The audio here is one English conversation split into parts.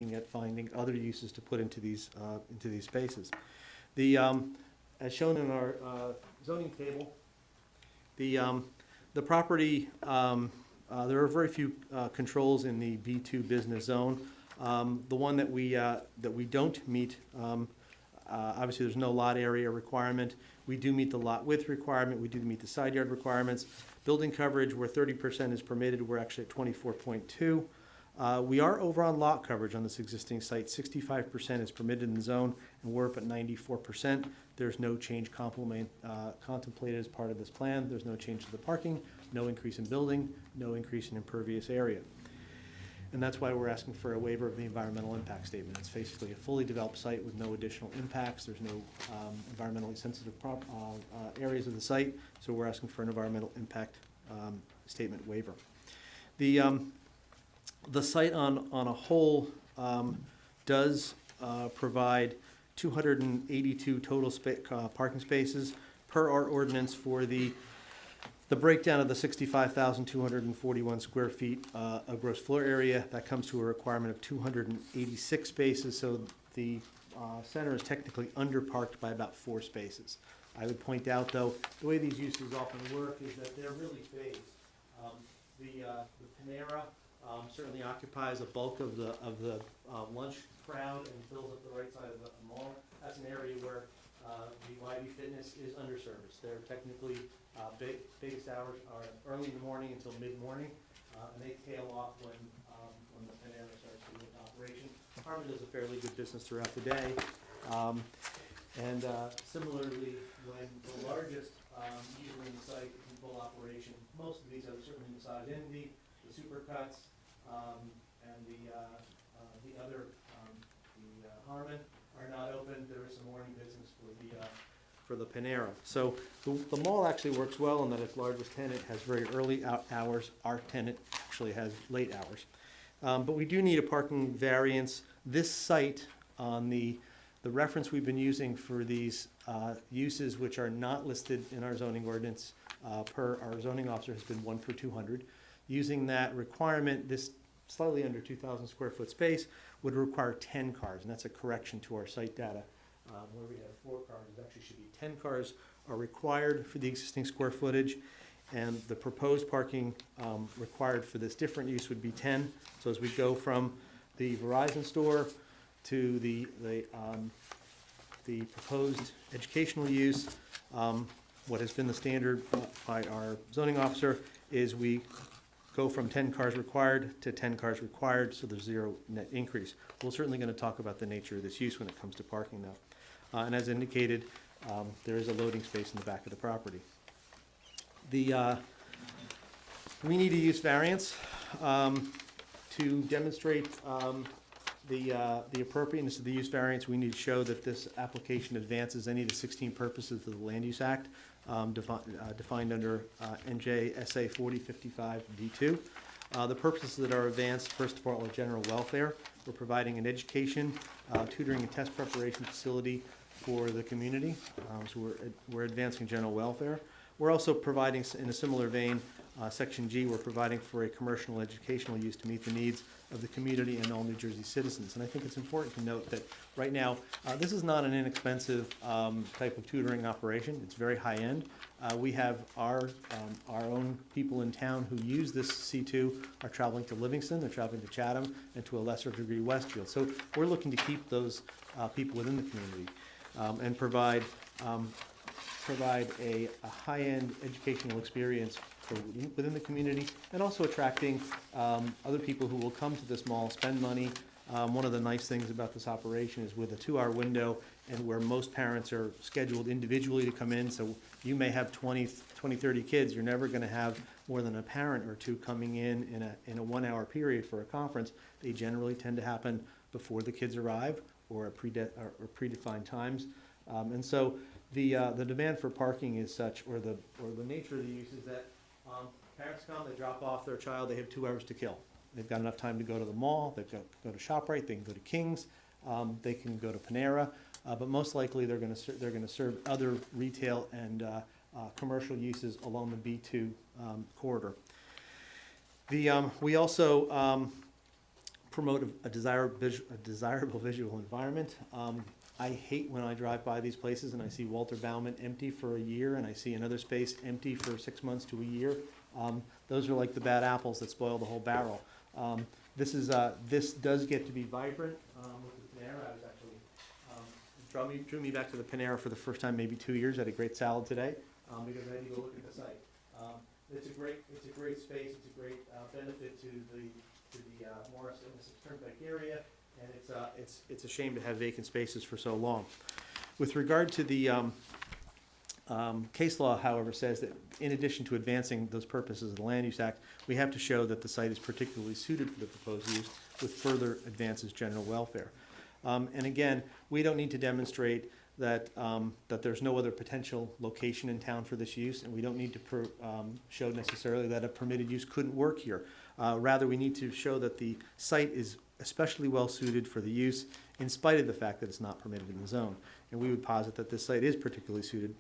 looking at finding other uses to put into these spaces. As shown in our zoning table, the property, there are very few controls in the B2 business zone. The one that we don't meet, obviously there's no lot area requirement. We do meet the lot width requirement. We do meet the side yard requirements. Building coverage, where 30% is permitted, we're actually at 24.2. We are over on lot coverage on this existing site. 65% is permitted in the zone, and we're up at 94%. There's no change contemplated as part of this plan. There's no change to the parking, no increase in building, no increase in impervious area. And that's why we're asking for a waiver of the environmental impact statement. It's basically a fully developed site with no additional impacts. There's no environmentally sensitive areas of the site, so we're asking for an environmental impact statement waiver. The site on a whole does provide 282 total parking spaces per our ordinance. For the breakdown of the 65,241 square feet of gross floor area, that comes to a requirement of 286 spaces, so the center is technically underparked by about 4 spaces. I would point out, though, the way these uses often work is that they're really phased. The Panera certainly occupies a bulk of the lunch crowd and fills up the right side of the mall. That's an area where the YB Fitness is underserviced. They're technically biggest hours are early in the morning until mid-morning, and they tail off when the Panera starts to get operation. Harmon does a fairly good business throughout the day, and similarly, when the largest user in the site is in full operation, most of these have certainly massage envy, the Supercuts, and the other, the Harmon are not open. There is some morning business for the Panera. So the mall actually works well in that its largest tenant has very early hours. Our tenant actually has late hours. But we do need a parking variance. This site, on the reference we've been using for these uses which are not listed in our zoning ordinance, per our zoning officer, has been 1 per 200. Using that requirement, this slightly under 2,000 square foot space would require 10 cars, and that's a correction to our site data. Where we have 4 cars, it actually should be 10 cars are required for the existing square footage, and the proposed parking required for this different use would be 10. So as we go from the Verizon store to the proposed educational use, what has been the standard by our zoning officer is we go from 10 cars required to 10 cars required, so there's 0 net increase. We're certainly going to talk about the nature of this use when it comes to parking, though. And as indicated, there is a loading space in the back of the property. We need a use variance to demonstrate the appropriateness of the use variance. We need to show that this application advances any of the 16 purposes of the Land Use Act, defined under NJSA 4055 D2. The purposes that are advanced, first of all, are general welfare. We're providing an education, tutoring, and test preparation facility for the community. So we're advancing general welfare. We're also providing, in a similar vein, Section G, we're providing for a commercial educational use to meet the needs of the community and all New Jersey citizens. And I think it's important to note that right now, this is not an inexpensive type of tutoring operation. It's very high-end. We have our own people in town who use this C2 are traveling to Livingston, they're traveling to Chatham, and to a lesser degree Westfield. So we're looking to keep those people within the community and provide a high-end educational experience within the community, and also attracting other people who will come to this mall, spend money. One of the nice things about this operation is with a 2-hour window, and where most parents are scheduled individually to come in, so you may have 20, 30 kids, you're never going to have more than a parent or 2 coming in a 1-hour period for a conference. They generally tend to happen before the kids arrive or at predefined times. And so the demand for parking is such, or the nature of the use is that parents come, they drop off their child, they have 2 hours to kill. They've got enough time to go to the mall, they can go to ShopRite, they can go to King's, they can go to Panera, but most likely they're going to serve other retail and commercial uses along the B2 corridor. We also promote a desirable visual environment. I hate when I drive by these places and I see Walter Bauman empty for a year and I see another space empty for 6 months to a year. Those are like the bad apples that spoil the whole barrel. This does get to be vibrant with the Panera. I was actually, drew me back to the Panera for the first time maybe 2 years. I had a great salad today because I had to go look at the site. It's a great space. It's a great benefit to the Morris and the Turnpike area, and it's a shame to have vacant spaces for so long. With regard to the case law, however, says that in addition to advancing those purposes of the Land Use Act, we have to show that the site is particularly suited for the proposed use, with further advances general welfare. And again, we don't need to demonstrate that there's no other potential location in town for this use, and we don't need to show necessarily that a permitted use couldn't work here. Rather, we need to show that the site is especially well suited for the use, in spite of the fact that it's not permitted in the zone. And we would posit that this site is particularly suited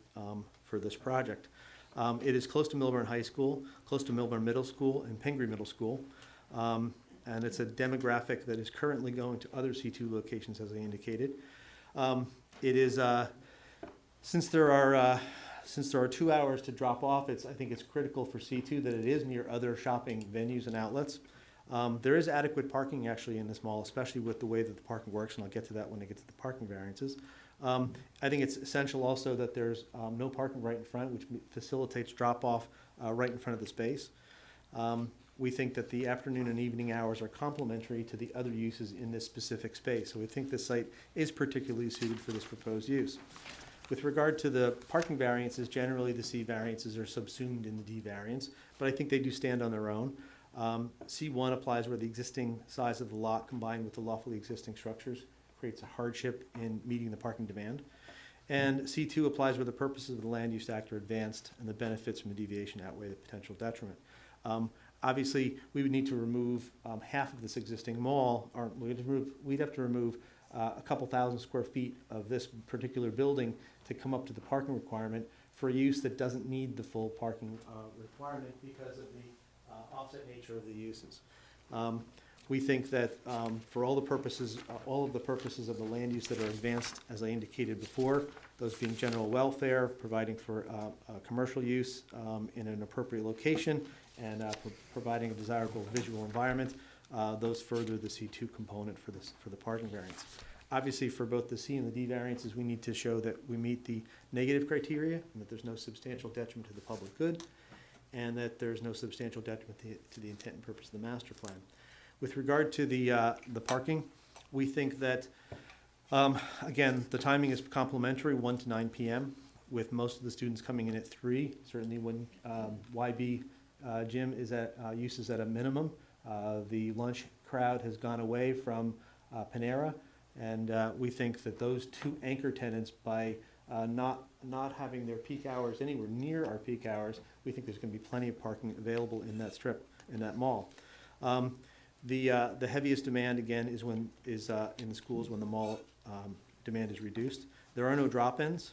for this project. It is close to Millburn High School, close to Millburn Middle School and Pingree Middle School. And it's a demographic that is currently going to other C2 locations, as I indicated. It is, since there are 2 hours to drop off, I think it's critical for C2 that it is near other shopping venues and outlets. There is adequate parking actually in this mall, especially with the way that the parking works, and I'll get to that when I get to the parking variances. I think it's essential also that there's no parking right in front, which facilitates drop-off right in front of the space. We think that the afternoon and evening hours are complementary to the other uses in this specific space. So we think this site is particularly suited for this proposed use. With regard to the parking variances, generally the C variances are subsumed in the D variance, but I think they do stand on their own. C1 applies where the existing size of the lot combined with the lawfully existing structures creates a hardship in meeting the parking demand. And C2 applies where the purposes of the Land Use Act are advanced and the benefits from the deviation outweigh the potential detriment. Obviously, we would need to remove half of this existing mall, or we'd have to remove a couple thousand square feet of this particular building to come up to the parking requirement for a use that doesn't need the full parking requirement because of the offset nature of the uses. We think that for all of the purposes of the land use that are advanced, as I indicated before, those being general welfare, providing for commercial use in an appropriate location, and providing a desirable visual environment, those further the C2 component for the parking variance. Obviously, for both the C and the D variances, we need to show that we meet the negative criteria and that there's no substantial detriment to the public good, and that there's no substantial detriment to the intent and purpose of the master plan. With regard to the parking, we think that, again, the timing is complementary, 1 to 9 p.m., with most of the students coming in at 3. Certainly when YB gym is at use is at a minimum. The lunch crowd has gone away from Panera, and we think that those two anchor tenants, by not having their peak hours anywhere near our peak hours, we think there's going to be plenty of parking available in that strip, in that mall. The heaviest demand, again, is in the schools when the mall demand is reduced. There are no drop-ins.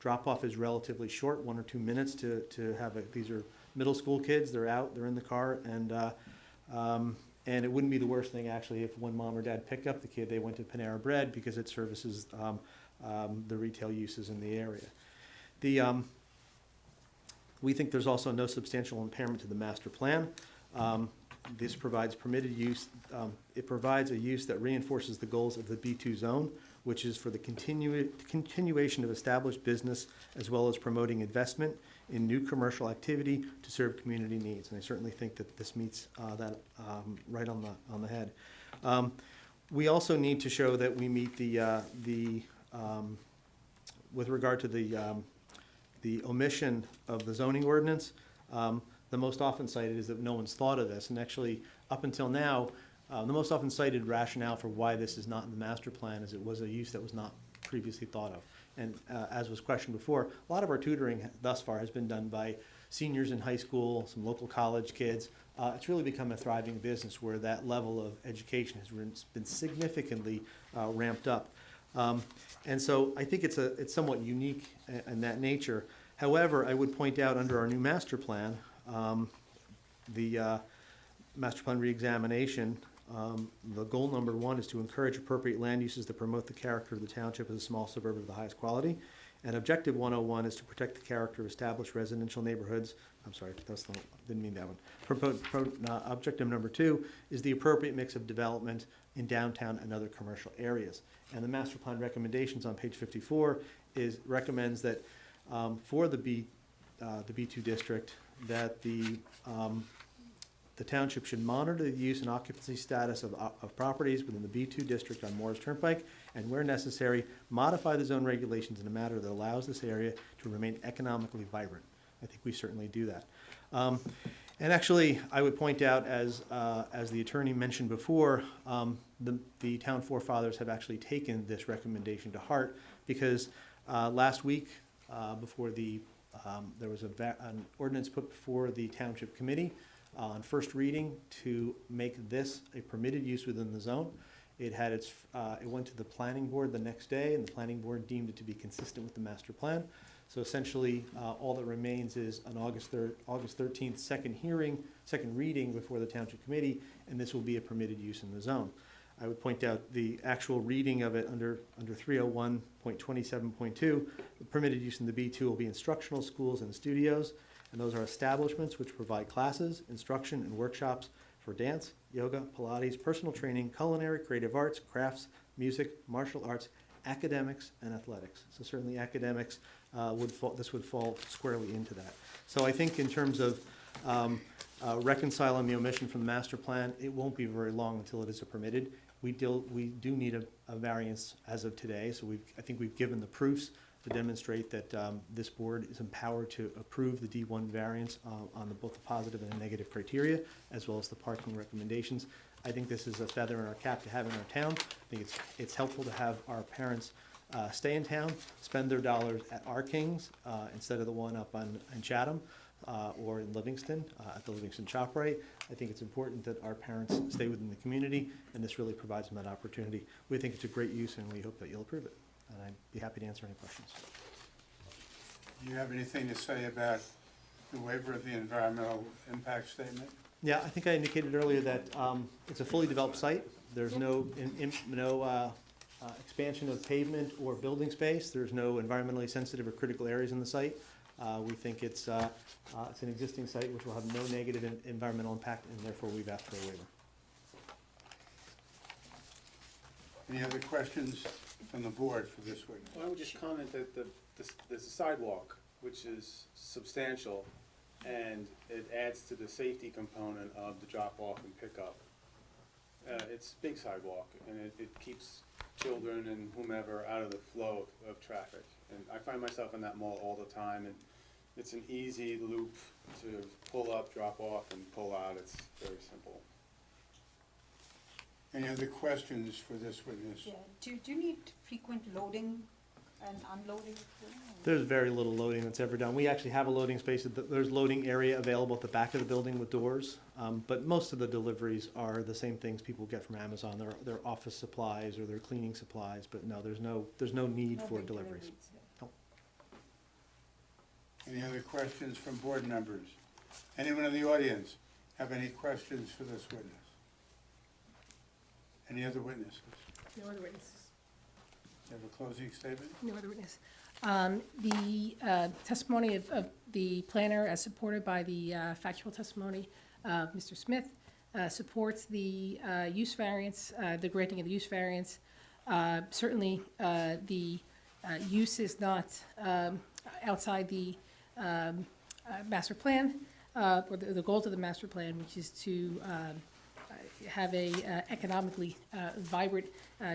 Drop-off is relatively short, 1 or 2 minutes to have these are middle school kids. They're out, they're in the car, and it wouldn't be the worst thing actually if when mom or dad picked up the kid, they went to Panera Bread because it services the retail uses in the area. We think there's also no substantial impairment to the master plan. This provides permitted use. It provides a use that reinforces the goals of the B2 zone, which is for the continuation of established business as well as promoting investment in new commercial activity to serve community needs. And I certainly think that this meets that right on the head. We also need to show that we meet with regard to the omission of the zoning ordinance. The most often cited is that no one's thought of this, and actually up until now, the most often cited rationale for why this is not in the master plan is it was a use that was not previously thought of. And as was questioned before, a lot of our tutoring thus far has been done by seniors in high school, some local college kids. It's really become a thriving business where that level of education has been significantly ramped up. And so I think it's somewhat unique in that nature. However, I would point out under our new master plan, the master plan reexamination The goal number 1 is to encourage appropriate land uses that promote the character of the township as a small suburb of the highest quality. And objective 101 is to protect the character of established residential neighborhoods. I'm sorry, didn't mean that one. Objective number 2 is the appropriate mix of development in downtown and other commercial areas. And the master plan recommendations on page 54 recommends that for the B2 district, that the township should monitor the use and occupancy status of properties within the B2 district on Morris Turnpike, and where necessary, modify the zone regulations in a manner that allows this area to remain economically vibrant. I think we certainly do that. And actually, I would point out, as the attorney mentioned before, the town forefathers have actually taken this recommendation to heart, because last week, before there was an ordinance put before the township committee on first reading to make this a permitted use within the zone. It went to the planning board the next day, and the planning board deemed it to be consistent with the master plan. So essentially, all that remains is an August 13th second reading before the township committee, and this will be a permitted use in the zone. I would point out the actual reading of it under 301.27.2. The permitted use in the B2 will be instructional schools and studios, and those are establishments which provide classes, instruction, and workshops for dance, yoga, Pilates, personal training, culinary, creative arts, crafts, music, martial arts, academics, and athletics. So certainly academics this would fall squarely into that. So I think in terms of reconciling the omission from the master plan, it won't be very long until it is permitted. We do need a variance as of today, so I think we've given the proofs to demonstrate that this board is empowered to approve the D1 variance on both the positive and the negative criteria, as well as the parking recommendations. I think this is a feather in our cap to have in our town. I think it's helpful to have our parents stay in town, spend their dollars at our Kings instead of the one up in Chatham or in Livingston, at the Livingston ShopRite. I think it's important that our parents stay within the community, and this really provides them that opportunity. We think it's a great use, and we hope that you'll approve it. And I'd be happy to answer any questions. Do you have anything to say about the waiver of the environmental impact statement? Yeah, I think I indicated earlier that it's a fully developed site. There's no expansion of pavement or building space. There's no environmentally sensitive or critical areas in the site. We think it's an existing site which will have no negative environmental impact, and therefore we've asked for a waiver. Any other questions from the board for this witness? Well, I would just comment that there's a sidewalk, which is substantial, and it adds to the safety component of the drop-off and pickup. It's a big sidewalk, and it keeps children and whomever out of the flow of traffic. And I find myself in that mall all the time, and it's an easy loop to pull up, drop off, and pull out. It's very simple. Any other questions for this witness? Yeah, do you need frequent loading and unloading? There's very little loading that's ever done. We actually have a loading space. There's loading area available at the back of the building with doors, but most of the deliveries are the same things people get from Amazon. They're office supplies or they're cleaning supplies, but no, there's no need for deliveries. Yeah. No. Any other questions from board members? Anyone in the audience have any questions for this witness? Any other witnesses? No other witnesses. You have a closing statement? No other witness. The testimony of the planner, as supported by the factual testimony of Mr. Smith, supports the use variance, the granting of the use variance. Certainly, the use is not outside the master plan, or the goals of the master plan, which is to have a economically vibrant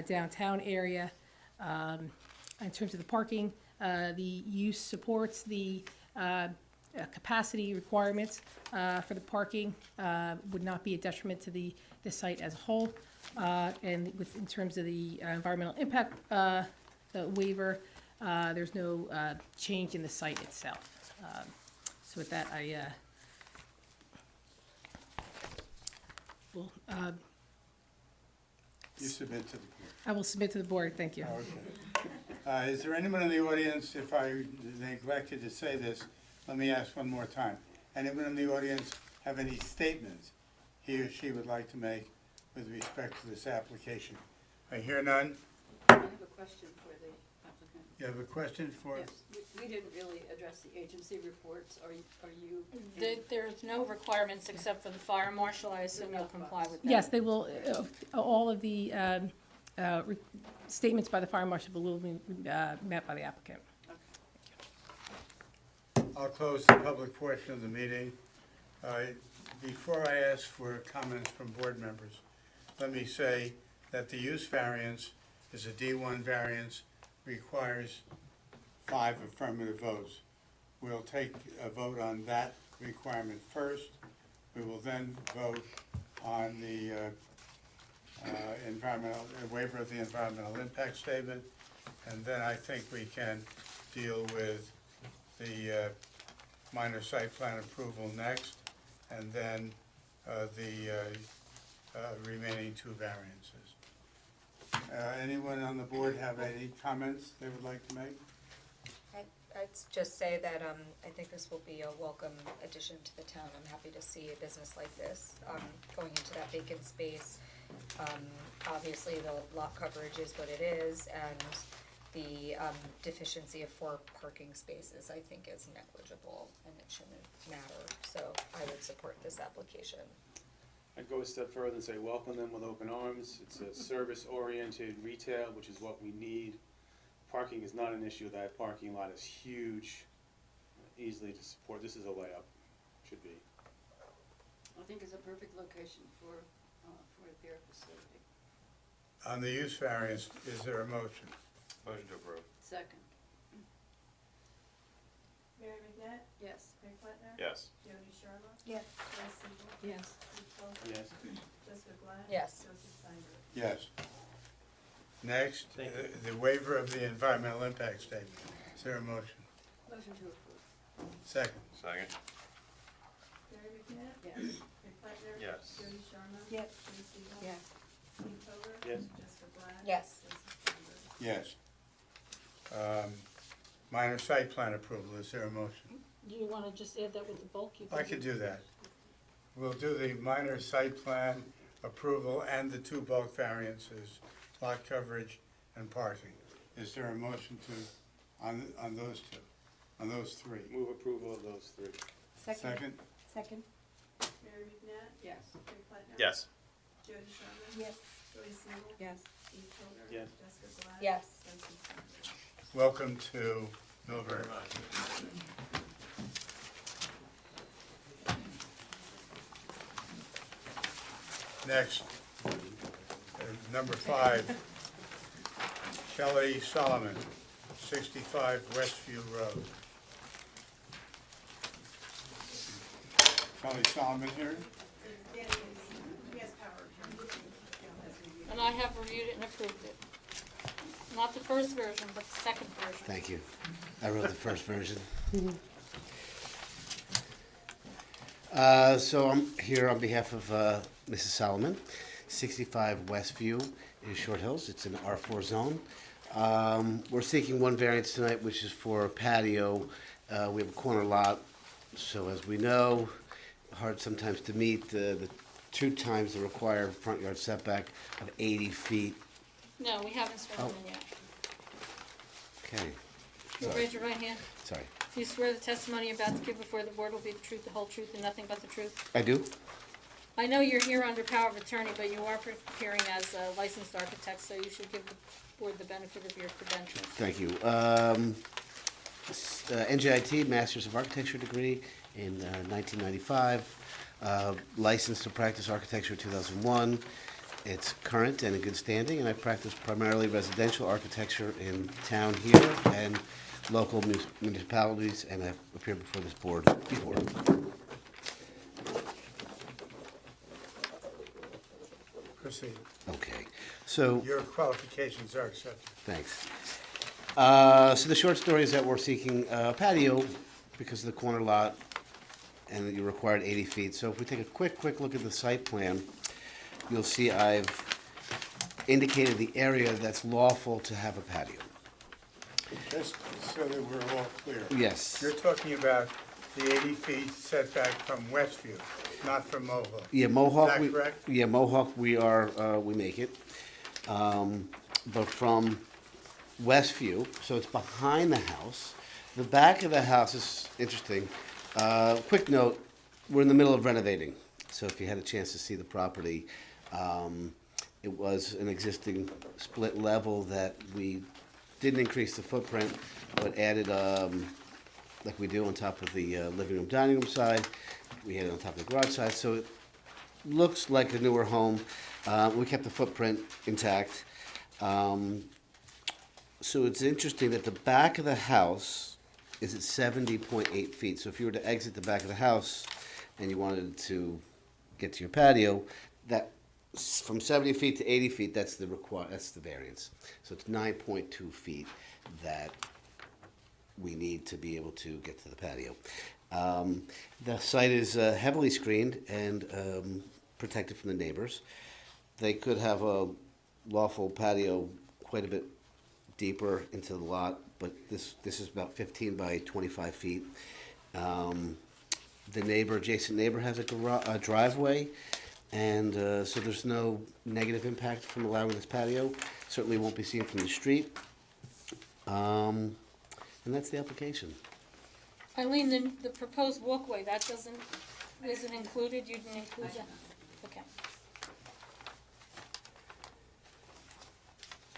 downtown area. In terms of the parking, the use supports the capacity requirements for the parking, would not be a detriment to the site as a whole. And in terms of the environmental impact waiver, there's no change in the site itself. So with that, I will You submit to the board. I will submit to the board. Thank you. Okay. Is there anyone in the audience, if I neglected to say this, let me ask one more time. Anyone in the audience have any statements he or she would like to make with respect to this application? I hear none. I have a question for the applicant. You have a question for? Yes, we didn't really address the agency reports. Are you? There's no requirements except for the fire marshal. I assume you'll comply with that. Yes, they will, all of the statements by the fire marshal will be met by the applicant. I'll close the public portion of the meeting. Before I ask for comments from board members, let me say that the use variance is a D1 variance, requires 5 affirmative votes. We'll take a vote on that requirement first. We will then vote on the waiver of the environmental impact statement, and then I think we can deal with the minor site plan approval next, and then the remaining 2 variances. Anyone on the board have any comments they would like to make? I'd just say that I think this will be a welcome addition to the town. I'm happy to see a business like this going into that vacant space. Obviously, the lot coverage is what it is, and the deficiency of 4 parking spaces, I think, is negligible, and it shouldn't matter. So I would support this application. I'd go a step further and say welcome them with open arms. It's a service-oriented retail, which is what we need. Parking is not an issue. That parking lot is huge, easily to support. This is a layup, should be. I think it's a perfect location for their facility. On the use variance, is there a motion? Motion to approve. Second, Mary McNatt, yes. Rick Plattner. Yes. Jody Sharma. Yes. Joyce Siegel. Yes. Steve Foley. Yes. Jessica Glad. Yes. Joseph Steinberg. Yes. Next, Thank you. the waiver of the environmental impact statement. Is there a motion? Motion to approve. Second. Second. Mary McNatt. Yes. Rick Plattner. Yes. Jody Sharma. Yes. Joyce Siegel. Yes. Steve Foley. Yes. Jessica Glad. Yes. Joseph Steinberg. Yes. Minor site plan approval, is there a motion? Do you want to just add that with the bulk? You I can do that. We'll do the minor site plan approval and the 2 bulk variances, lot coverage and parking. Is there a motion on those 2, on those 3? Move approval of those 3. Second? Second. Mary McNatt. Yes. Rick Plattner. Yes. Jody Sharma. Yes. Joyce Siegel. Yes. Steve Foley. Yes. Jessica Glad. Yes. Joseph Steinberg. Welcome to Millburn. Next, number 5, Shelley Solomon, 65 Westview Road. Shelley Solomon here? Danny is, he has power of attorney. And I have reviewed it and approved it. Not the first version, but the second version. Thank you. I wrote the first version. So I'm here on behalf of Mrs. Solomon, 65 Westview in Short Hills. It's an R4 zone. We're seeking 1 variance tonight, which is for a patio. We have a corner lot, so as we know, hard sometimes to meet the 2 times the required front yard setback of 80 feet. No, we haven't sworn them in yet. Okay, You'll raise your right hand. sorry. Do you swear the testimony you're about to give before the board will be the truth, the whole truth, and nothing but the truth? I do? I know you're here under power of attorney, but you are appearing as a licensed architect, so you should give the board the benefit of your credentials. Thank you. NJIT, Masters of Architecture degree in 1995. Licensed to practice architecture 2001. It's current and in good standing, and I practice primarily residential architecture in town here and local municipalities, and I've appeared before this board before. Proceed. Okay, so, Your qualifications are accepted. thanks. So the short story is that we're seeking a patio because of the corner lot, and that you required 80 feet. So if we take a quick look at the site plan, you'll see I've indicated the area that's lawful to have a patio. Just so that we're all clear. Yes. You're talking about the 80 feet setback from Westview, not from Mohawk. Yeah, Mohawk. Is that correct? Yeah, Mohawk, we make it. But from Westview, so it's behind the house. The back of the house is interesting. Quick note, we're in the middle of renovating. So if you had a chance to see the property, it was an existing split level that we didn't increase the footprint, but added, like we do on top of the living room, dining room side. We had it on top of the garage side, so it looks like a newer home. We kept the footprint intact. So it's interesting that the back of the house is at 70.8 feet. So if you were to exit the back of the house and you wanted to get to your patio, that from 70 feet to 80 feet, that's the variance. So it's 9.2 feet that we need to be able to get to the patio. The site is heavily screened and protected from the neighbors. They could have a lawful patio quite a bit deeper into the lot, but this is about 15 by 25 feet. The adjacent neighbor has a driveway, and so there's no negative impact from allowing this patio. Certainly won't be seen from the street. And that's the application. Eileen, the proposed walkway, that isn't included, you didn't include that? Okay.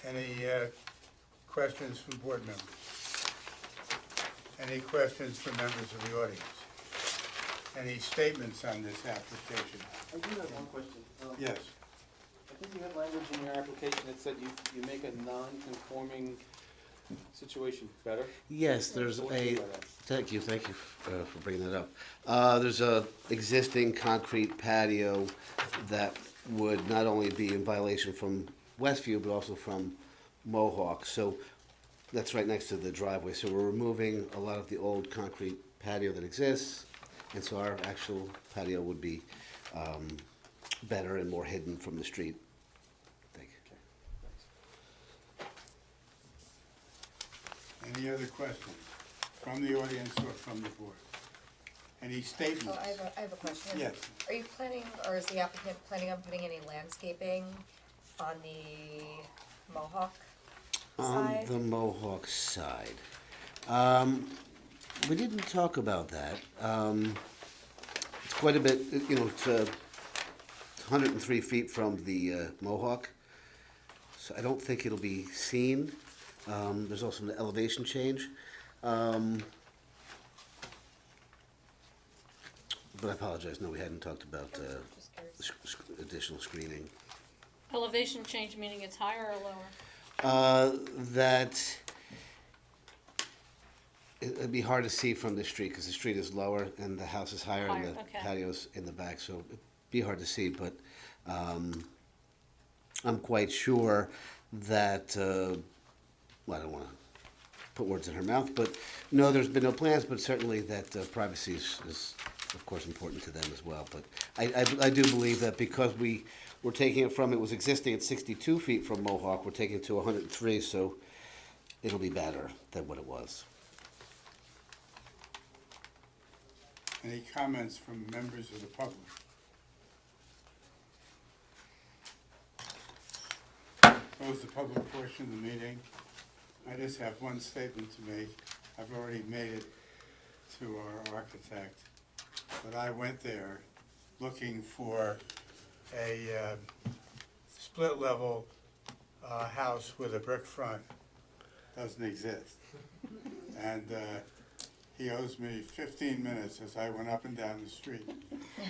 Any questions from board members? Any questions from members of the audience? Any statements on this application? I do have one question. Yes. I think you have language in your application that said you make a non-conforming situation better. Yes, there's What do you a, mean by that? thank you for bringing that up. There's a existing concrete patio that would not only be in violation from Westview, but also from Mohawk. So that's right next to the driveway. So we're removing a lot of the old concrete patio that exists. And so our actual patio would be better and more hidden from the street. Thank you. Thanks. Any other questions from the audience or from the board? Any statements? Oh, I have a question. Yes. Are you planning, or is the applicant planning on putting any landscaping on the Mohawk On side? the Mohawk side. We didn't talk about that. It's quite a bit, it's 103 feet from the Mohawk, so I don't think it'll be seen. There's also an elevation change. But I apologize, no, we hadn't talked about Just curious. additional screening. Elevation change, meaning it's higher or lower? That it'd be hard to see from the street because the street is lower and the house is higher and Higher, the okay. patio's in the back, so it'd be hard to see, but I'm quite sure that, well, I don't want to put words in her mouth, but no, there's been no plans, but certainly that privacy is of course important to them as well. But I do believe that because we're taking it from, it was existing at 62 feet from Mohawk, we're taking it to 103, so it'll be better than what it was. Any comments from members of the public? Close the public portion of the meeting. I just have one statement to make. I've already made it to our architect, but I went there looking for a split-level house with a brick front. Doesn't exist. And he owes me 15 minutes as I went up and down the street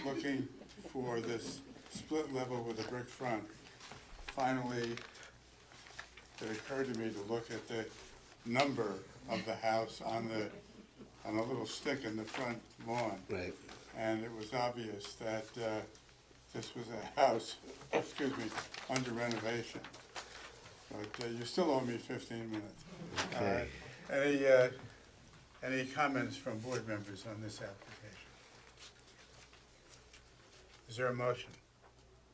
looking for this split level with a brick front. Finally, it occurred to me to look at the number of the house on a little stick in the front lawn. Right. And it was obvious that this was a house, excuse me, under renovation. But you still owe me 15 minutes. Okay. Any comments from board members on this application? Is there a motion?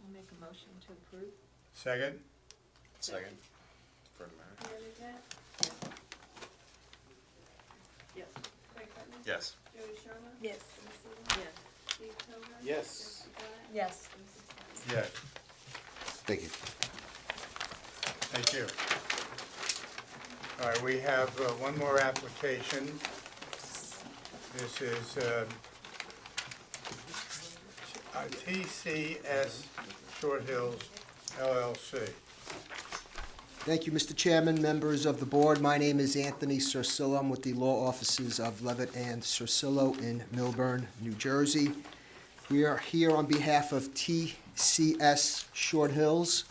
I'll make a motion to approve. Second? Second. You ready, Pat? Yes. Craig Button? Yes. Joey Sharma? Yes. Dennis Eden? Yes. Steve Tozer? Yes. Jessica Glad? Yes. And Mrs. Downing? Yes, Thank you. thank you. All right, we have one more application. This is TCS Short Hills LLC. Thank you, Mr. Chairman, members of the board. My name is Anthony Cersillo. I'm with the law offices of Levitt and Cersillo in Millburn, New Jersey. We are here on behalf of TCS Short Hills,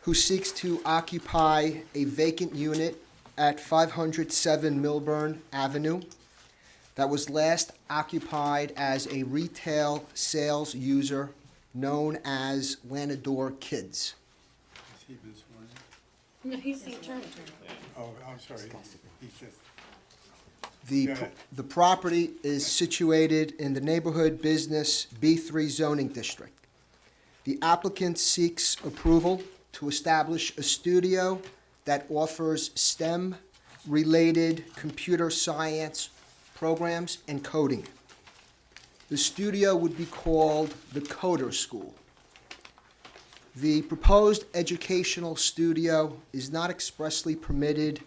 who seeks to occupy a vacant unit at 507 Millburn Avenue that was last occupied as a retail sales user known as Lanador Kids. Is he been sworn in? No, he's the attorney. Oh, I'm sorry. He said- The, Go ahead. the property is situated in the Neighborhood Business B3 zoning district. The applicant seeks approval to establish a studio that offers STEM-related computer science programs and coding. The studio would be called the Coder School. The proposed educational studio is not expressly permitted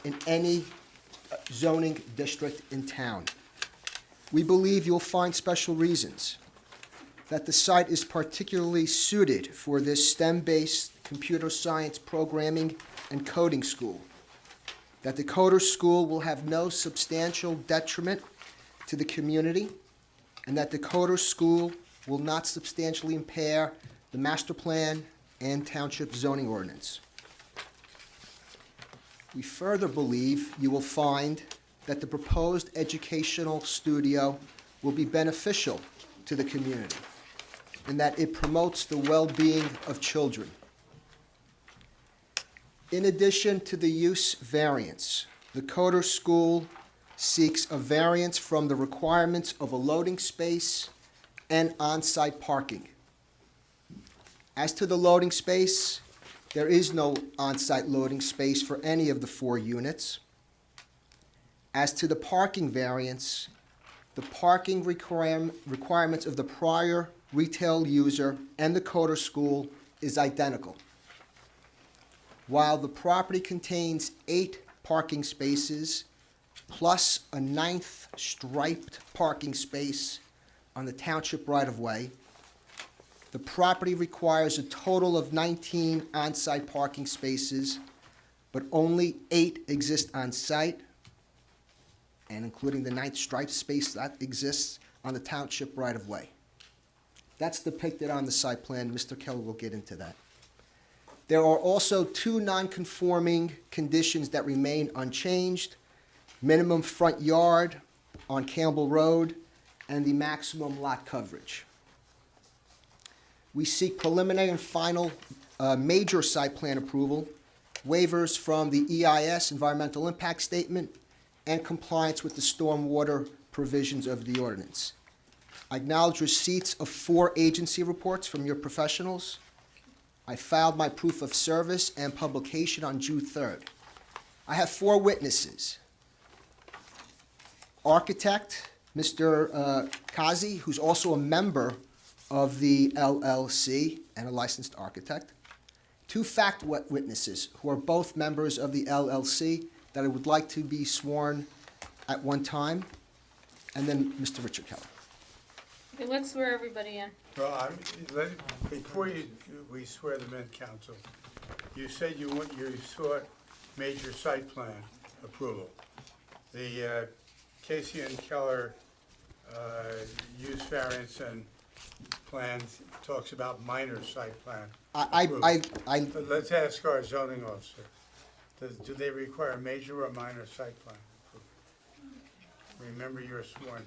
in any zoning district in town. We believe you'll find special reasons that the site is particularly suited for this STEM-based computer science programming and coding school, that the Coder School will have no substantial detriment to the community, and that the Coder School will not substantially impair the master plan and township zoning ordinance. We further believe you will find that the proposed educational studio will be beneficial to the community and that it promotes the well-being of children. In addition to the use variance, the Coder School seeks a variance from the requirements of a loading space and on-site parking. As to the loading space, there is no on-site loading space for any of the 4 units. As to the parking variance, the parking requirements of the prior retail user and the Coder School is identical. While the property contains 8 parking spaces plus a 9th striped parking space on the township right-of-way, the property requires a total of 19 on-site parking spaces, but only 8 exist on-site, and including the 9th striped space that exists on the township right-of-way. That's depicted on the site plan. Mr. Keller will get into that. There are also 2 non-conforming conditions that remain unchanged: minimum front yard on Campbell Road and the maximum lot coverage. We seek preliminary and final major site plan approval, waivers from the EIS, Environmental Impact Statement, and compliance with the stormwater provisions of the ordinance. I acknowledge receipts of 4 agency reports from your professionals. I filed my proof of service and publication on June 3rd. I have 4 witnesses. Architect, Mr. Kazi, who's also a member of the LLC and a licensed architect. 2 fact witnesses who are both members of the LLC that I would like to be sworn at one time, and then Mr. Richard Keller. Okay, let's swear everybody in. Well, before we swear them in, counsel, you said you sought major site plan approval. The Casey and Keller use variance and plans talks about minor site plan approval. But let's ask our zoning officer, do they require a major or minor site plan approval? Remember, you're sworn.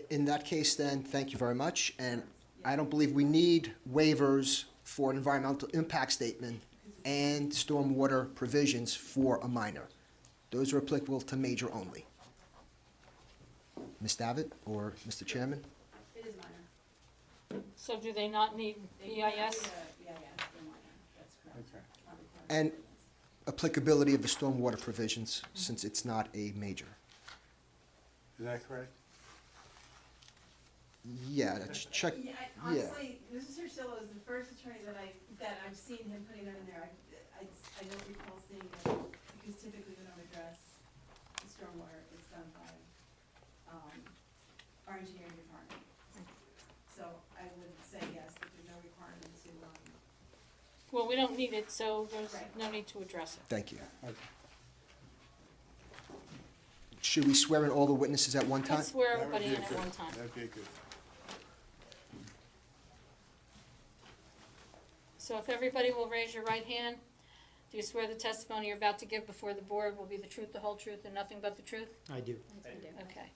In that case, then, thank you very much, and I don't believe we need waivers for an environmental impact statement and stormwater provisions for a minor. Those are applicable to major only. Ms. Davitt or Mr. Chairman? It is minor. So do they not need EIS? Yeah, they're minor, that's correct. Okay. Not required. And applicability of the stormwater provisions, since it's not a major. Is that correct? Yeah, let's check, Yeah, honestly, Mr. Cercillo is the first attorney that I've seen him putting that in there. I don't recall seeing it, because typically we don't address the stormwater, it's done by, our engineering department. So I would say yes, that there's no requirement to, Well, we don't need it, so there's Right. no need to address it. thank you. Okay. Should we swear in all the witnesses at one time? Let's swear That would everybody be in a at good- one time. That'd be good. So if everybody will raise your right hand, do you swear the testimony you're about to give before the board will be the truth, the whole truth, and nothing but the truth? I do. Okay.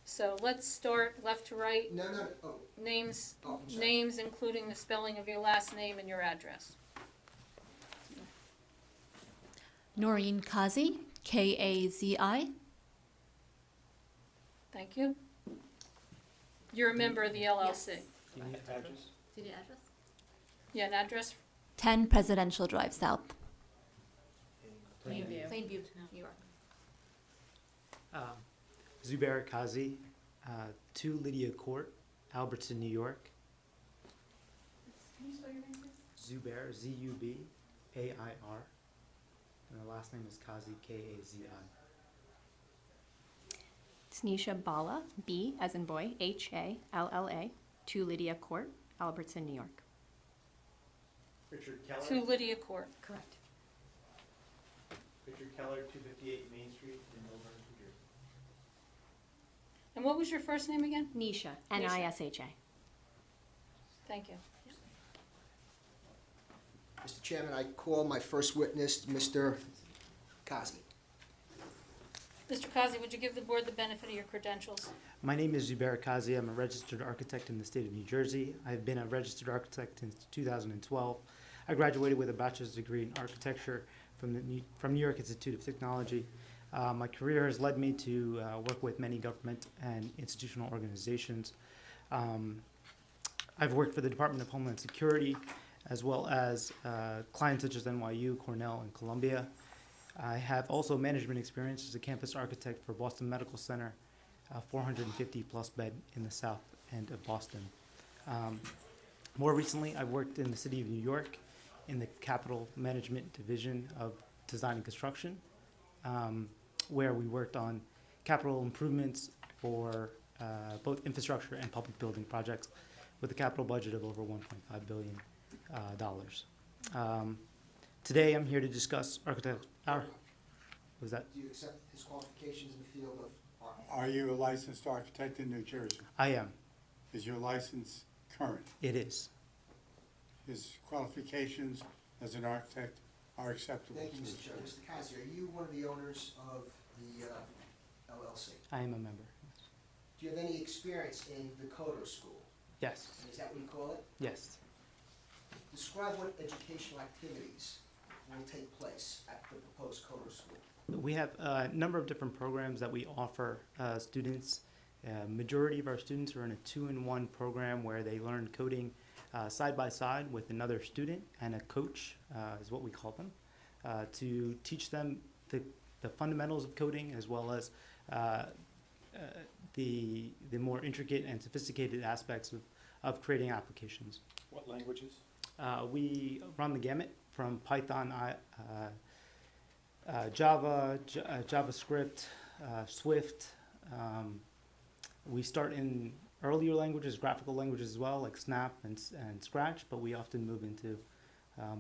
So let's start left to right, No, oh, names, I'm sorry. names including the spelling of your last name and your address. Noreen Kazi, Kazi. Thank you. You're a member of the LLC. Do you need address? Do you need address? Yeah, an address? 10 Presidential Drive South. Plainview. Plainview, New York. Zubair Kazi, 2 Lydia Court, Albertson, New York. can you spell your name, please? Zubair, Zubair, and the last name is Kazi, Kazi. Sneesha Bala, B as in boy, Halla, 2 Lydia Court, Albertson, New York. Richard Keller. To Lydia Court. Correct. Richard Keller, 258 Main Street in Millburn, New Jersey. And what was your first name again? Nisha, Nisha. Thank you. Mr. Chairman, I call my first witness, Mr. Kazi. Mr. Kazi, would you give the board the benefit of your credentials? My name is Zubair Kazi. I'm a registered architect in the state of New Jersey. I've been a registered architect since 2012. I graduated with a bachelor's degree in architecture from New York Institute of Technology. My career has led me to work with many government and institutional organizations. I've worked for the Department of Homeland Security, as well as clients such as NYU, Cornell, and Columbia. I have also management experience as a campus architect for Boston Medical Center, 450 plus bed in the south end of Boston. More recently, I've worked in the city of New York in the capital management division of design and construction, where we worked on capital improvements for both infrastructure and public building projects with a capital budget of over $1.5 billion. Today, I'm here to discuss was that? Do you accept his qualifications in the field of art? Are you a licensed architect in New Jersey? I am. Is your license current? It is. His qualifications as an architect are acceptable? Thank you, to Mr. Chairman. Mr. Kazi, are you one of the owners of the LLC? I am a member. Do you have any experience in the coder school? Yes. Is that what you call it? Yes. Describe what educational activities will take place at the proposed coder school. We have a number of different programs that we offer students. Majority of our students are in a 2-in-1 program where they learn coding side by side with another student and a coach, is what we call them, to teach them the fundamentals of coding as well as the more intricate and sophisticated aspects of creating applications. What languages? We run the gamut from Python, Java, JavaScript, Swift. We start in earlier languages, graphical languages as well, like Snap and Scratch, but we often move into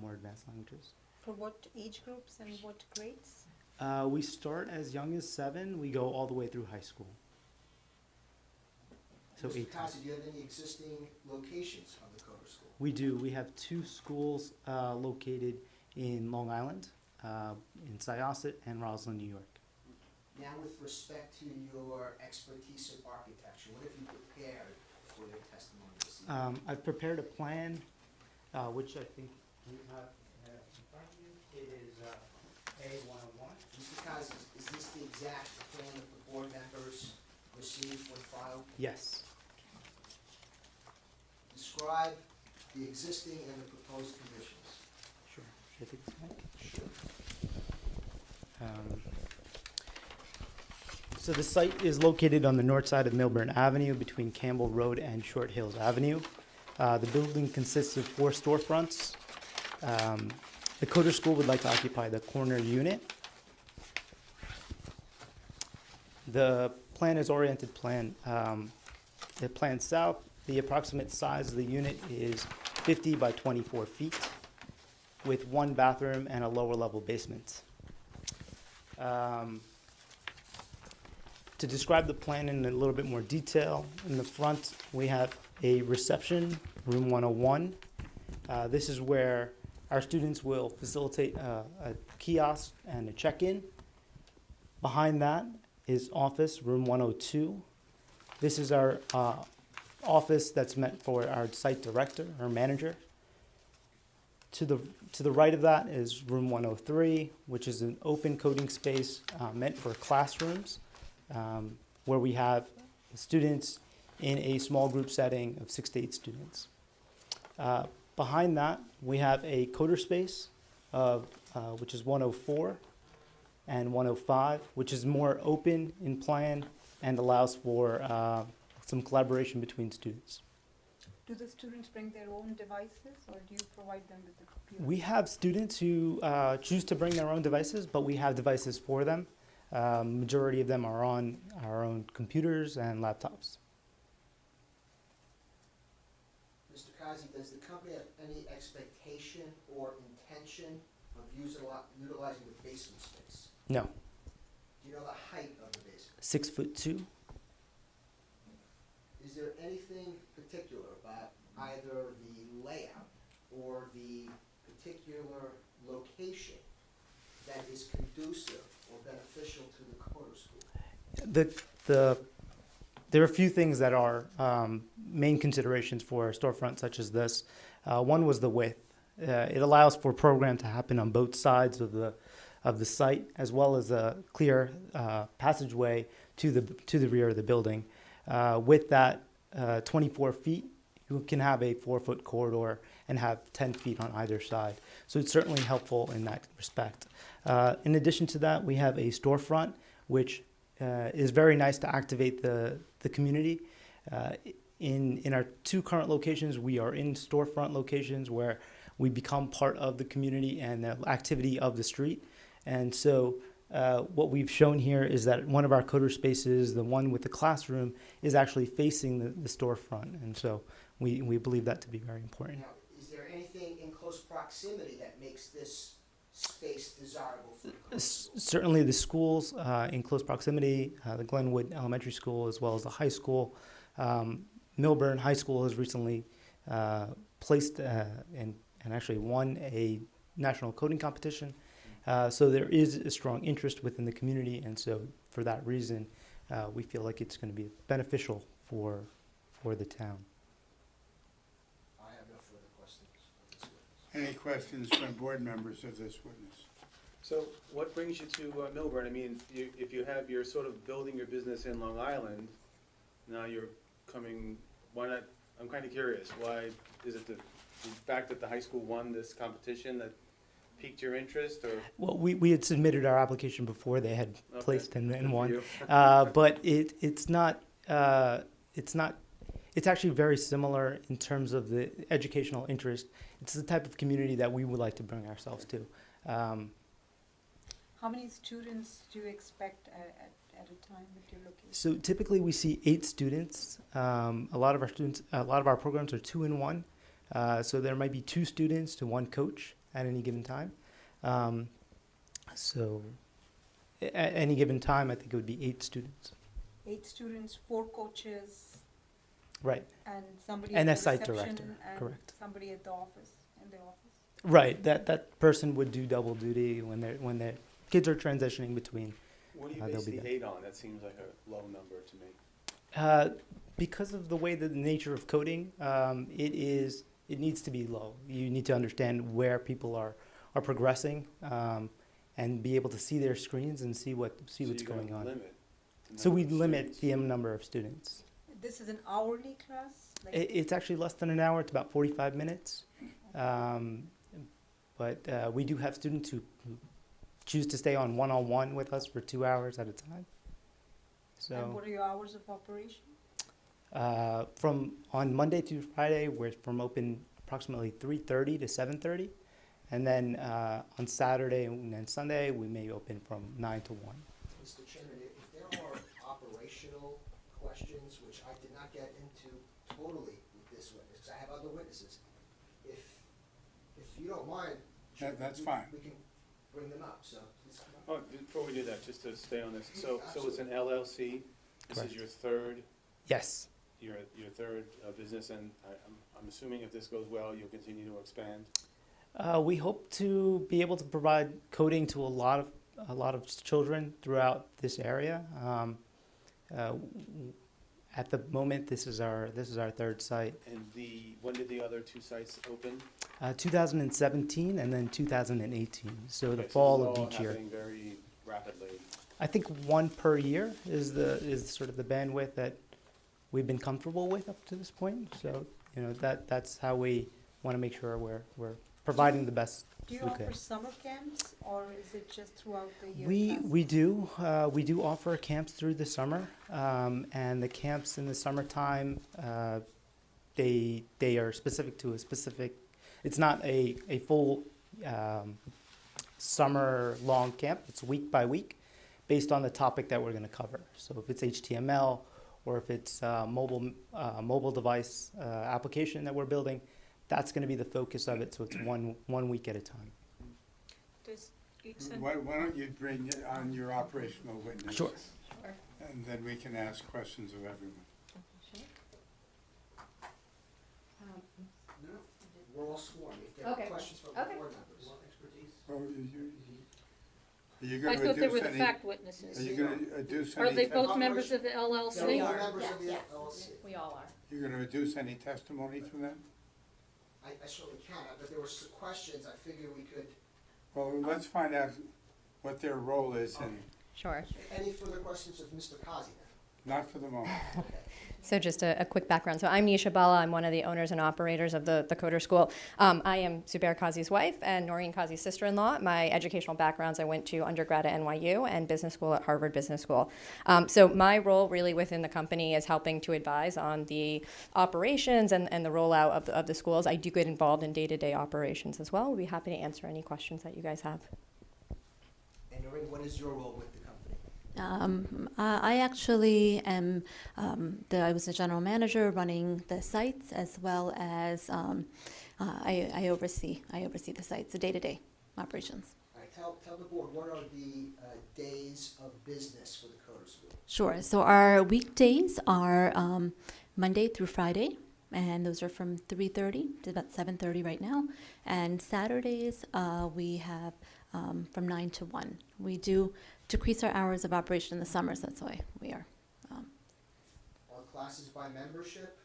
more advanced languages. For what age groups and what grades? We start as young as 7. We go all the way through high school. So Mr. 18. Kazi, do you have any existing locations of the coder school? We do. We have 2 schools located in Long Island, in Syosset and Roslyn, New York. Now with respect to your expertise in architecture, what have you prepared for your testimony this evening? I've prepared a plan, which I think you have in front of you. It is A101. Mr. Kazi, is this the exact plan that the board members received when filed? Yes. Describe the existing and the proposed conditions. Sure. Should I take this mic? Sure. So the site is located on the north side of Millburn Avenue between Campbell Road and Short Hills Avenue. The building consists of 4 storefronts. The Coder School would like to occupy the corner unit. The plan is oriented plan. The plan south, the approximate size of the unit is 50 by 24 feet with 1 bathroom and a lower level basement. To describe the plan in a little bit more detail, in the front we have a reception, room 101. This is where our students will facilitate a kiosk and a check-in. Behind that is office, room 102. This is our office that's meant for our site director or manager. To the right of that is room 103, which is an open coding space meant for classrooms, where we have students in a small group setting of 6 to 8 students. Behind that, we have a coder space of which is 104 and 105, which is more open in plan and allows for some collaboration between students. Do the students bring their own devices, or do you provide them with the computer? We have students who choose to bring their own devices, but we have devices for them. Majority of them are on our own computers and laptops. Mr. Kazi, does the company have any expectation or intention of utilizing the basement space? No, Do you know the height of the basement? 6'2". Is there anything particular about either the layout or the particular location that is conducive or beneficial to the Coder School? There are a few things that are main considerations for a storefront such as this. One was the width. It allows for program to happen on both sides of the site, as well as a clear passageway to the rear of the building. With that 24 feet, you can have a 4-foot corridor and have 10 feet on either side. So it's certainly helpful in that respect. In addition to that, we have a storefront, which is very nice to activate the community. In our 2 current locations, we are in storefront locations where we become part of the community and the activity of the street. And so what we've shown here is that one of our coder spaces, the one with the classroom, is actually facing the storefront. And so we believe that to be very important. Now, is there anything in close proximity that makes this space desirable for the Coder School? Certainly the schools in close proximity, the Glenwood Elementary School as well as the high school. Millburn High School has recently placed and actually won a national coding competition. So there is a strong interest within the community, and so for that reason, we feel like it's going to be beneficial for the town. I have no further questions of this witness. Any questions from board members of this witness? So what brings you to Millburn? I mean, if you have, you're sort of building your business in Long Island, now you're coming, why not, I'm kind of curious, why, is it the fact that the high school won this competition that piqued your interest, or? Well, we had submitted our application before they had Okay. placed and Good for won, you. but it's not. It's actually very similar in terms of the educational interest. It's the type of community that we would like to bring ourselves to. How many students do you expect at a time at your location? So typically we see 8 students. A lot of our programs are 2-in-1. So there might be 2 students to 1 coach at any given time. So at any given time, I think it would be 8 students. 8 students, 4 coaches, Right. and somebody And at a the site reception, director, and correct. somebody at the office, in the office. Right. That person would do double duty when the kids are transitioning between What do you they'll base be the done. 8 on? That seems like a low number to me. Because of the way the nature of coding, it needs to be low. You need to understand where people are progressing, and be able to see their screens and see what's going on. So we limit the number of students. This is an hourly class? Like It's actually less than an hour. It's about 45 minutes. But we do have students who choose to stay on one-on-one with us for 2 hours at a time. And So what are your hours of operation? from on Monday through Friday, we're from open approximately 3:30 to 7:30. And then on Saturday and Sunday, we may open from 9 to 1. Mr. Chairman, if there are operational questions, which I did not get into totally with this witness, because I have other witnesses, if you don't mind, That's we- fine. We can bring them up, so please come up. Oh, before we do that, just to stay on this, so it's an LLC, this Correct. is your third, Yes. your third business, and I'm assuming if this goes well, you'll continue to expand? We hope to be able to provide coding to a lot of children throughout this area. At the moment, this is our third site. And when did the other 2 sites open? 2017 and then 2018. So the Okay, fall this is of all each year. happening very rapidly. I think one per year is sort of the bandwidth that we've been comfortable with up to this point. So that's how we want to make sure we're providing the best Do you we offer can. summer camps or is it just throughout the year? We do offer camps through the summer, and the camps in the summertime, they are specific to a specific. It's not a full summer long camp. It's week by week, based on the topic that we're going to cover. So if it's HTML or if it's mobile device application that we're building, that's going to be the focus of it. So it's one week at a time. Does each center? Why don't you bring on your operational witness? Sure. And then we can ask questions of everyone. No, we're all sworn. If there are Okay. questions from the Okay. board members. Oh, are you I gonna thought they were reduce the any, fact witnesses. are you gonna reduce Are any, they both members of the They LLC? are members of the LLC. We all are. you're gonna reduce any testimony from them? I certainly can, but there were some questions, I figured we could. Well, let's find out what their role is and Sure. Any further questions of Mr. Kazi? not for the moment. So just a quick background. So I'm Nisha Bala. I'm one of the owners and operators of the Coder School. I am Zubair Kazi's wife and Noreen Kazi's sister-in-law. My educational backgrounds, I went to undergrad at NYU and business school at Harvard Business School. So my role really within the company is helping to advise on the operations and the rollout of the schools. I do get involved in day-to-day operations as well. We'll be happy to answer any questions that you guys have. And Noreen, what is your role with the company? I actually am, I was a general manager running the sites as well as I oversee the sites, the day-to-day operations. All right, tell the board, what are the days of business for the Coder School? Sure. So our weekdays are Monday through Friday, and those are from 3:30 to about 7:30 right now. And Saturdays we have from 9 to 1. We do decrease our hours of operation in the summers. That's why we are. Are classes by membership?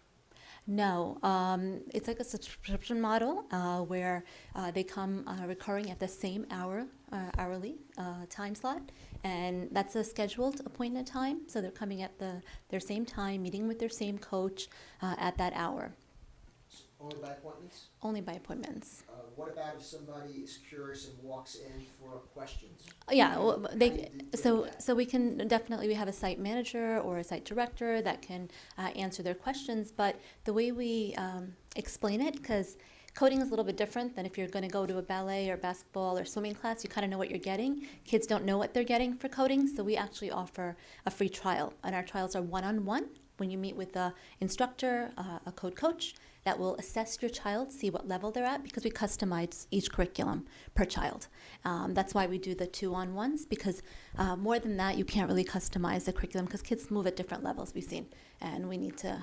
No, it's like a subscription model where they come recurring at the same hourly time slot, and that's a scheduled appointment time. So they're coming at their same time, meeting with their same coach at that hour. Only by appointments? Only by appointments. What about if somebody is curious and walks in for questions? Yeah, well, How do they you do so that? so we can definitely, we have a site manager or a site director that can answer their questions. But the way we explain it, because coding is a little bit different than if you're going to go to a ballet or basketball or swimming class, you kind of know what you're getting. Kids don't know what they're getting for coding, so we actually offer a free trial, and our trials are one-on-one when you meet with the instructor, a code coach that will assess your child, see what level they're at, because we customize each curriculum per child. That's why we do the 2-on-1s, because more than that, you can't really customize the curriculum because kids move at different levels, we've seen. And we need to,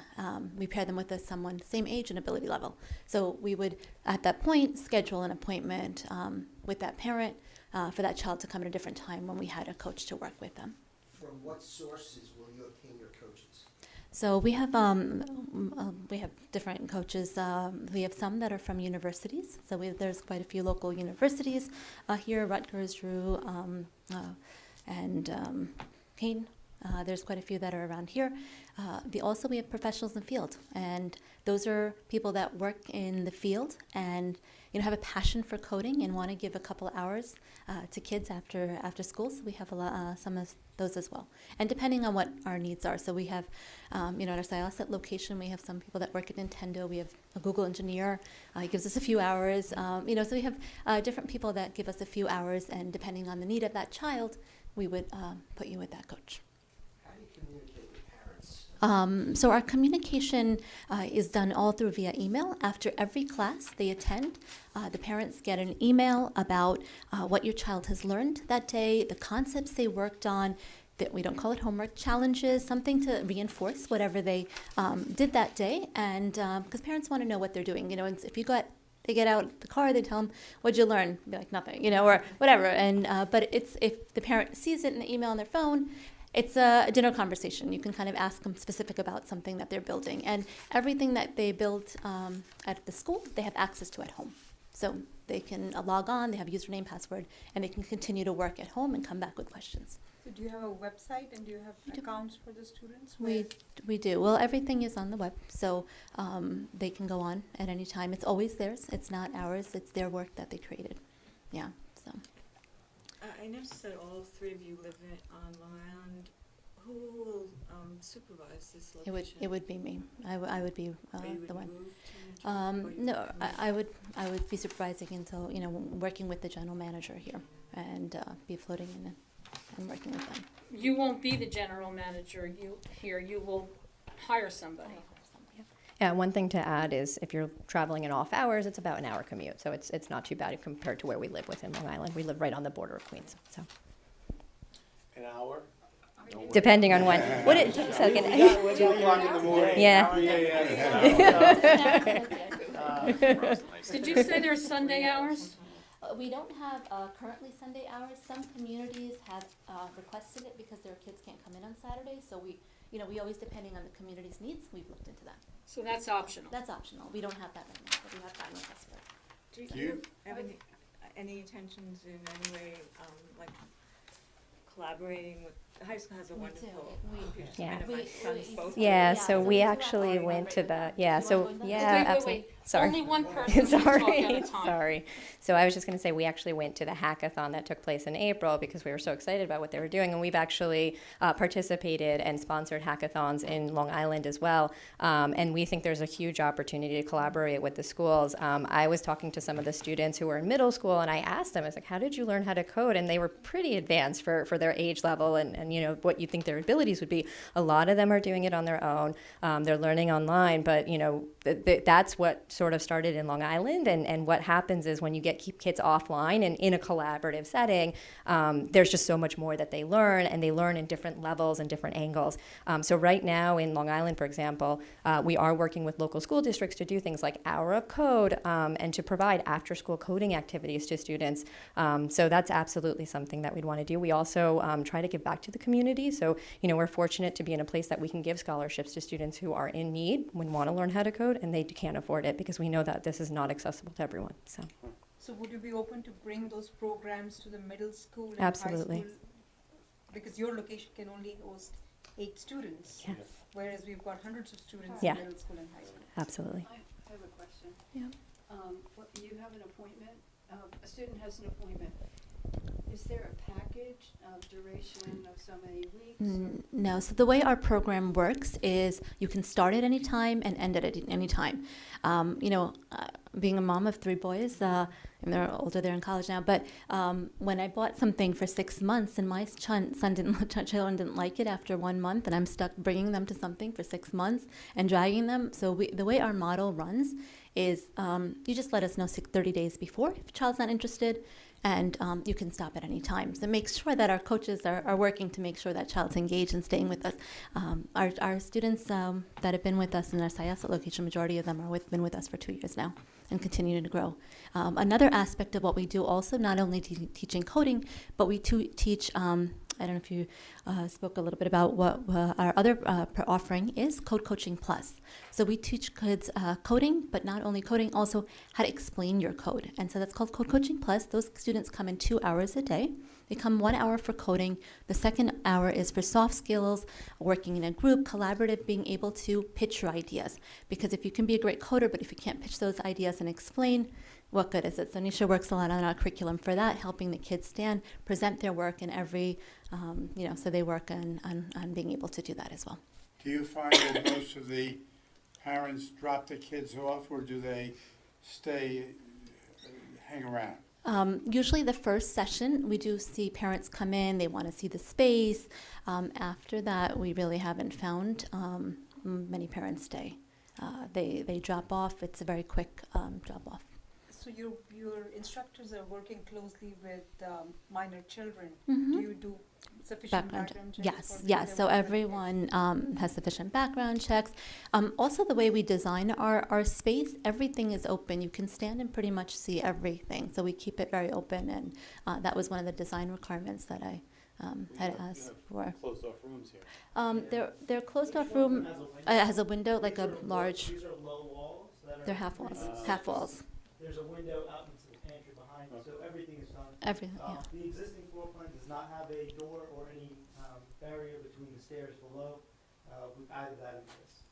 we pair them with someone same age and ability level. So we would, at that point, schedule an appointment with that parent for that child to come at a different time when we had a coach to work with them. From what sources will you obtain your coaches? So we have different coaches. We have some that are from universities. So there's quite a few local universities here: Rutgers, Drew, and Kane. There's quite a few that are around here. Also, we have professionals in the field, and those are people that work in the field and have a passion for coding and want to give a couple hours to kids after school. So we have some of those as well, and depending on what our needs are. So we have, at our Syosset location, we have some people that work at Nintendo. We have a Google engineer. He gives us a few hours. So we have different people that give us a few hours, and depending on the need of that child, we would put you with that coach. So our communication is done all through via email. After every class they attend, the parents get an email about what your child has learned that day, the concepts they worked on. That we don't call it homework, challenges, something to reinforce whatever they did that day. And because parents want to know what they're doing, and if they get out the car, they tell them, "What'd you learn?" Be like, "Nothing," or whatever. And but if the parent sees it in the email on their phone, it's a dinner conversation. You can kind of ask them specific about something that they're building. And everything that they build at the school, they have access to at home. So they can log on, they have username, password, and they can continue to work at home and come back with questions. So do you have a website and do you have accounts for the students? We do. Well, everything is on the web, so they can go on at any time. It's always theirs. It's not ours. It's their work that they created. Yeah, so. I noticed that all three of you live on Long Island. Who will supervise this location? It would be me. I would be the one. Move to No, I would be supervising until working with the general manager here and be floating in and working with them. You won't be the general manager you will hire somebody. Yeah, one thing to add is if you're traveling in off hours, it's about an hour commute, so it's not too bad compared to where we live within Long Island. We live right on the border of Queens, so. An hour? Depending on when. What it takes a second. 2 o'clock in the morning. Yeah. Did you say there's Sunday hours? We don't have currently Sunday hours. Some communities have requested it because their kids can't come in on Saturdays. So we always, depending on the community's needs, we've looked into that. So that's optional. That's optional. We don't have that right now, but we have gotten requests for it. Do you have any intentions in any way, like collaborating with, the high school has a wonderful computer Yeah. center. My sons both. Yeah, do. so we actually went to the, absolutely. Wait. Sorry. Only one person can talk at a time. Sorry. So I was just going to say, we actually went to the hackathon that took place in April because we were so excited about what they were doing. And we've actually participated and sponsored hackathons in Long Island as well. And we think there's a huge opportunity to collaborate with the schools. I was talking to some of the students who were in middle school, and I asked them, I was like, how did you learn how to code? And they were pretty advanced for their age level and what you think their abilities would be. A lot of them are doing it on their own. They're learning online, but that's what sort of started in Long Island. And what happens is when you keep kids offline and in a collaborative setting, there's just so much more that they learn, and they learn in different levels and different angles. So right now in Long Island, for example, we are working with local school districts to do things like Hour of Code and to provide after-school coding activities to students. So that's absolutely something that we'd want to do. We also try to give back to the community. So, we're fortunate to be in a place that we can give scholarships to students who are in need and want to learn how to code, and they can't afford it because we know that this is not accessible to everyone. So would you be open to bring those programs to the middle school and Absolutely. high school? Because your location can only host 8 students. Yes. Whereas we've got hundreds of students Yeah. in middle school and high school. Absolutely. I have a question. Yeah. You have an appointment, a student has an appointment. Is there a package of duration of so many weeks? No. So the way our program works is you can start at any time and end at any time. Being a mom of 3 boys, and they're older, they're in college now, but when I bought something for 6 months and my children didn't like it after 1 month, and I'm stuck bringing them to something for 6 months and dragging them. So the way our model runs is you just let us know 30 days before if a child's not interested, and you can stop at any time. So make sure that our coaches are working to make sure that child's engaged and staying with us. Our students that have been with us in our Syosset location, majority of them been with us for 2 years now and continuing to grow. Another aspect of what we do also, not only teaching coding, but we teach I don't know if you spoke a little bit about what our other offering is, Code Coaching Plus. So we teach kids coding, but not only coding, also how to explain your code. And so that's called Code Coaching Plus. Those students come in 2 hours a day. They come 1 hour for coding. The second hour is for soft skills, working in a group, collaborative, being able to pitch your ideas. Because if you can be a great coder, but if you can't pitch those ideas and explain, what good is it? So Nisha works a lot on our curriculum for that, helping the kids present their work in every, so they work on being able to do that as well. Do you find that most of the parents drop the kids off, or do they hang around? Usually the first session, we do see parents come in, they want to see the space. After that, we really haven't found many parents stay. They drop off. It's a very quick drop off. So your instructors are working closely with minor children. Mhm. Do you do sufficient background checks? Yes, for yes. their So work? everyone has sufficient background checks. Also, the way we design our space, everything is open. You can stand and pretty much see everything. So we keep it very open, and that was one of the design requirements that I had asked for. Closed off rooms here. They're closed off room. Has a window, like a large. These are low walls. They're half walls. Half walls. There's a window out into the pantry behind, so everything is done. Everything. Yeah. The existing floor plan does not have a door or any barrier between the stairs below. We've added that into this.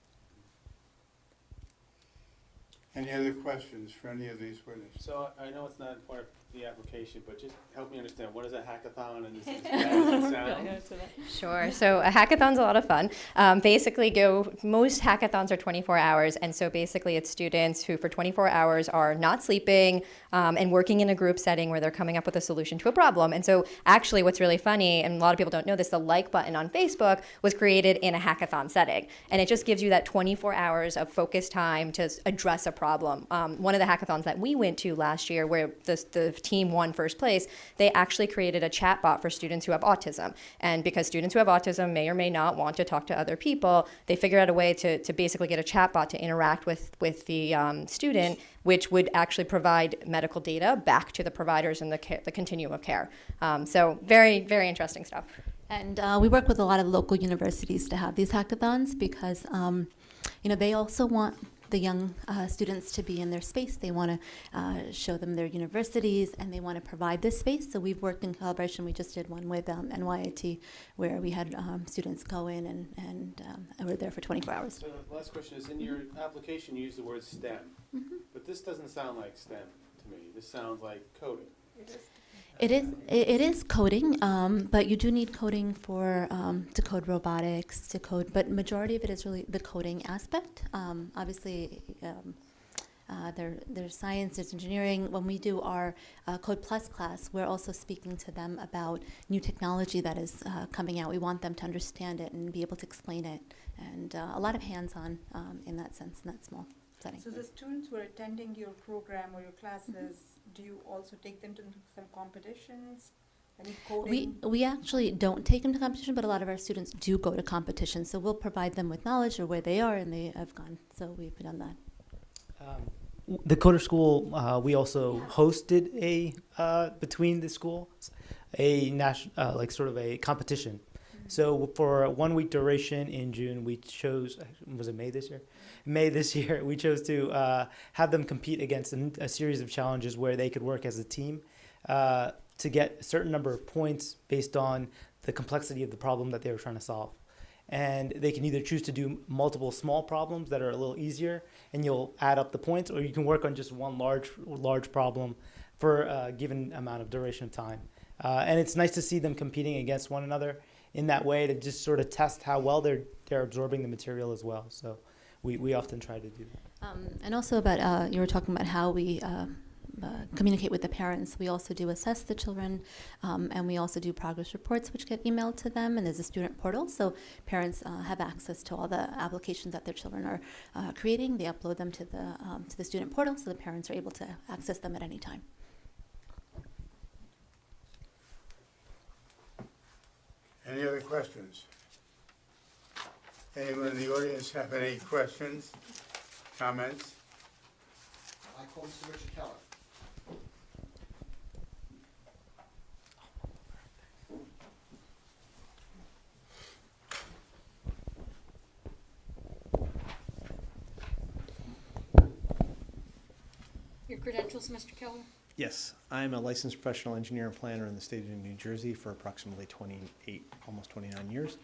Any other questions for any of these witnesses? So I know it's not part of the application, but just help me understand, what is a hackathon and does it sound? Sure. So a hackathon's a lot of fun. Most hackathons are 24 hours. And so basically it's students who for 24 hours are not sleeping and working in a group setting where they're coming up with a solution to a problem. And so actually what's really funny, and a lot of people don't know this, the like button on Facebook was created in a hackathon setting. And it just gives you that 24 hours of focused time to address a problem. One of the hackathons that we went to last year where the team won first place, they actually created a chat bot for students who have autism. And because students who have autism may or may not want to talk to other people, they figured out a way to basically get a chat bot to interact with the student, which would actually provide medical data back to the providers in the continuum of care. So very, very interesting stuff. And we work with a lot of local universities to have these hackathons because, they also want the young students to be in their space. They want to show them their universities, and they want to provide this space. So we've worked in collaboration. We just did one with NYIT, where we had students go in and were there for 24 hours. So the last question is, in your application you use the word STEM, but this doesn't sound like STEM to me. This sounds like coding. It is coding, but you do need coding for to code robotics, to code. But majority of it is really the coding aspect. Obviously, there's science, there's engineering. When we do our Code Plus class, we're also speaking to them about new technology that is coming out. We want them to understand it and be able to explain it, and a lot of hands-on in that sense, in that small setting. So the students who are attending your program or your classes, do you also take them to some competitions? Any coding? We actually don't take them to competition, but a lot of our students do go to competition. So we'll provide them with knowledge of where they are, and they have gone. So we've done that. The Coder School, we also hosted between the schools, a national, sort of a competition. So for a 1 week duration in June, we chose, was it May this year? May this year, we chose to have them compete against a series of challenges where they could work as a team to get a certain number of points based on the complexity of the problem that they were trying to solve. And they can either choose to do multiple small problems that are a little easier and you'll add up the points, or you can work on just one large problem for a given amount of duration of time. And it's nice to see them competing against one another in that way to just sort of test how well they're absorbing the material as well. So we often try to do that. And also about, you were talking about how we communicate with the parents. We also do assess the children, and we also do progress reports which get emailed to them, and there's a student portal, so parents have access to all the applications that their children are creating. They upload them to the student portal, so the parents are able to access them at any time. Any other questions? Anyone in the audience have any questions, comments? I call Mr. Richard Keller. Your credentials, Mr. Keller? Yes, I'm a licensed professional engineer and planner in the state of New Jersey for approximately 28, almost 29 years.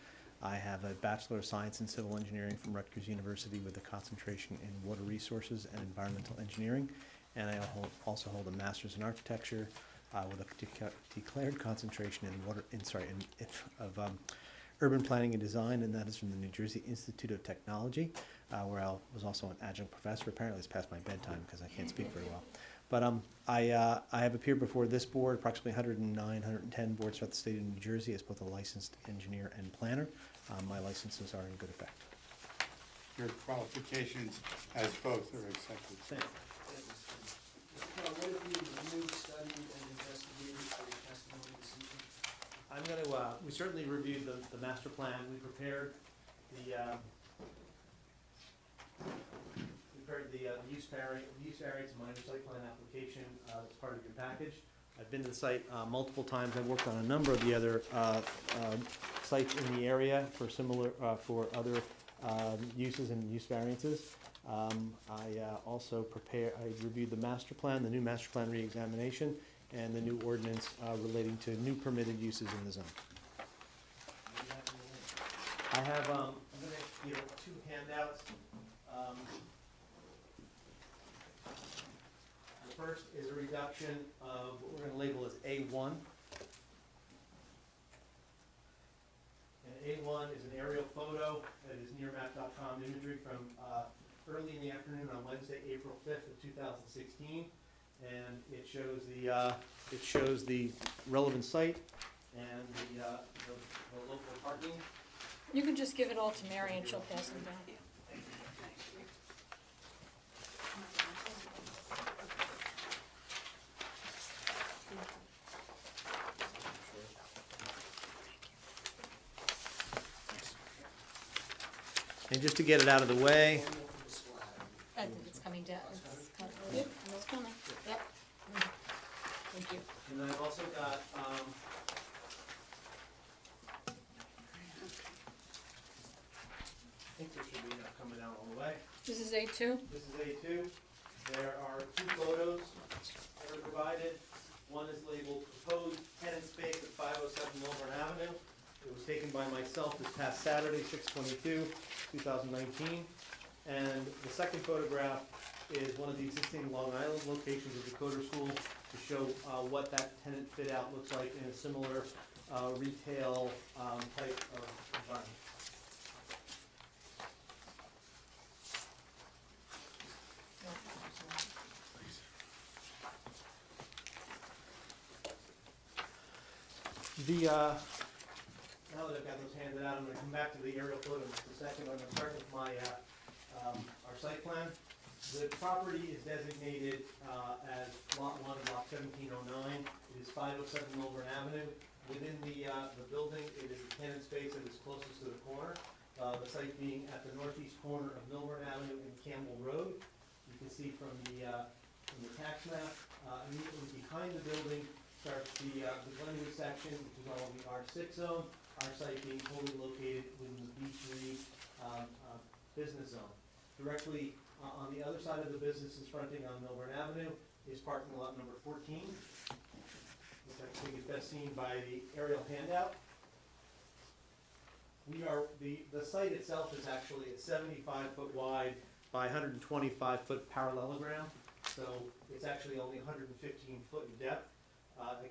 I have a Bachelor of Science in Civil Engineering from Rutgers University with a concentration in water resources and environmental engineering. And I also hold a Master's in Architecture with a declared concentration in urban planning and design, and that is from the New Jersey Institute of Technology, where I was also an adjunct professor. Apparently it's past my bedtime because I can't speak very well. But I have appeared before this board, approximately 109, 110 boards throughout the state of New Jersey as both a licensed engineer and planner. My licenses are in good effect. Your qualifications as both are accepted. Thanks. What have you reviewed, studied, and investigated for your testimony this evening? I'm going to, we certainly reviewed the master plan. We prepared the use variance minor site plan application as part of your package. I've been to the site multiple times. I've worked on a number of the other sites in the area for similar, for other uses and use variances. I also reviewed the master plan, the new master plan re-examination, and the new ordinance relating to new permitted uses in the zone. I have, I'm going to give 2 handouts. The first is a reduction of what we're going to label as A1. And A1 is an aerial photo that is nearmap.com imagery from early in the afternoon on Wednesday, April 5th of 2016. And it shows the relevant site and the local parking. You can just give it all to Mary and she'll pass them down. And just to get it out of the way, I think it's coming down. It's coming. Yep, it's coming. Yep. Thank you. and then I've also got, I think this should be coming out all the way. This is A2? This is A2. There are 2 photos that are provided. One is labeled proposed tenant space at 507 Millburn Avenue. It was taken by myself this past Saturday, 6/22/2019. And the second photograph is one of the existing Long Island locations of the Coder School to show what that tenant fit out looks like in a similar retail type of environment. Now that I've got those handed out, I'm going to come back to the aerial photo in just a second. I'm going to start with my our site plan. The property is designated as Lot 1, Lot 1709. It is 507 Millburn Avenue. Within the building, it is the tenant space that is closest to the corner. The site being at the northeast corner of Millburn Avenue and Campbell Road. You can see from the tax map, immediately behind the building starts the Glenwood section, which is all of the R6 zone. Our site being totally located within the B3 business zone. Directly on the other side of the businesses fronting on Millburn Avenue is parking lot number 14, which I think is best seen by the aerial handout. The site itself is actually a 75-foot wide by 125-foot parallelogram, so it's actually only 115 foot in depth.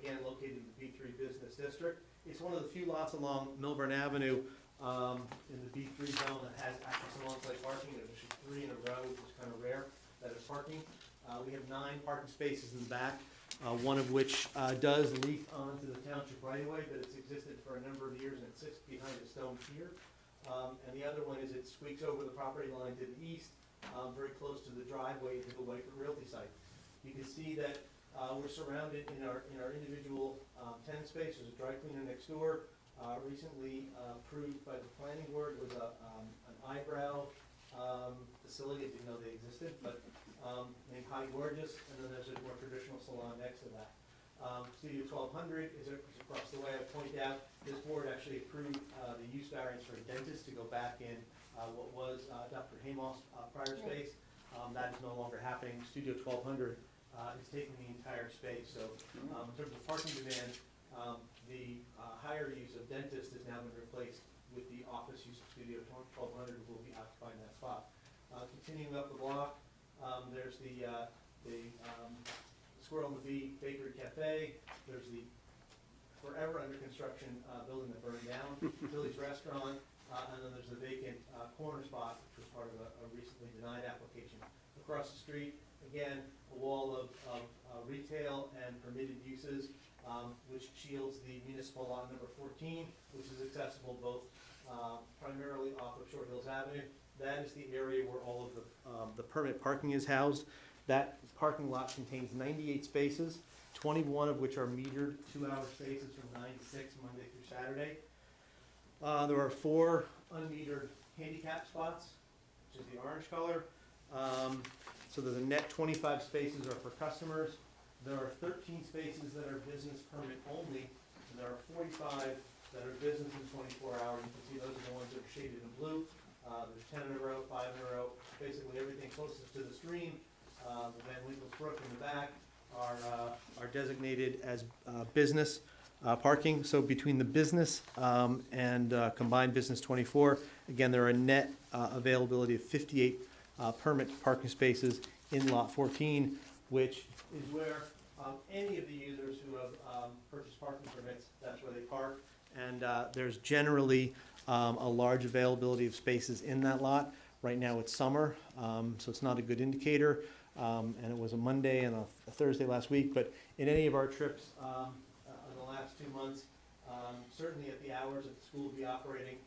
Again, located in the B3 business district. It's one of the few lots along Millburn Avenue in the B3 zone that has actually some on-site parking. There's actually 3 in a row, which is kind of rare that is parking. We have 9 parking spaces in the back, one of which does leak onto the township right-of-way, but it's existed for a number of years and it sits behind a stone pier. And the other one is it squeaks over the property line to the east, very close to the driveway to the Whitefoot Realty site. You can see that we're surrounded in our individual tenant space. There's a dry cleaner next door. Recently approved by the planning board was an eyebrow facility. I didn't know they existed, but named High Gorgeous, and then there's a more traditional salon next to that. Studio 1200 is across the way. I point out this board actually approved the use variance for a dentist to go back in what was Dr. Hamoff's prior space. That is no longer happening. Studio 1200 is taking the entire space. So in terms of parking demand, the higher use of dentist has now been replaced with the office use of Studio 1200, who will be occupying that spot. Continuing up the block, there's the Squirrel and the Bee Bakery Cafe. There's the forever under construction building that burned down, Billy's Restaurant, and then there's the vacant corner spot, which was part of a recently denied application. Across the street, again, a wall of retail and permitted uses, which shields the municipal lot number 14, which is accessible both primarily off of Short Hills Avenue. That is the area where all of the permit parking is housed. That parking lot contains 98 spaces, 21 of which are metered 2-hour spaces from 9 to 6 Monday through Saturday. There are 4 unmetered handicap spots, which is the orange color. So there's a net 25 spaces are for customers. There are 13 spaces that are business permit only, and there are 45 that are business in 24 hours. You can see those are the ones that are shaded in blue. There's 10 in a row, 5 in a row, basically everything closest to the stream. The Van Winkle's Brook in the back are designated as business parking. So between the business and combined business 24, again, there are a net availability of 58 permit parking spaces in lot 14, which is where any of the users who have purchased parking permits, that's where they park. And there's generally a large availability of spaces in that lot. Right now it's summer, so it's not a good indicator. And it was a Monday and a Thursday last week, but in any of our trips in the last 2 months, certainly at the hours that the school will be operating,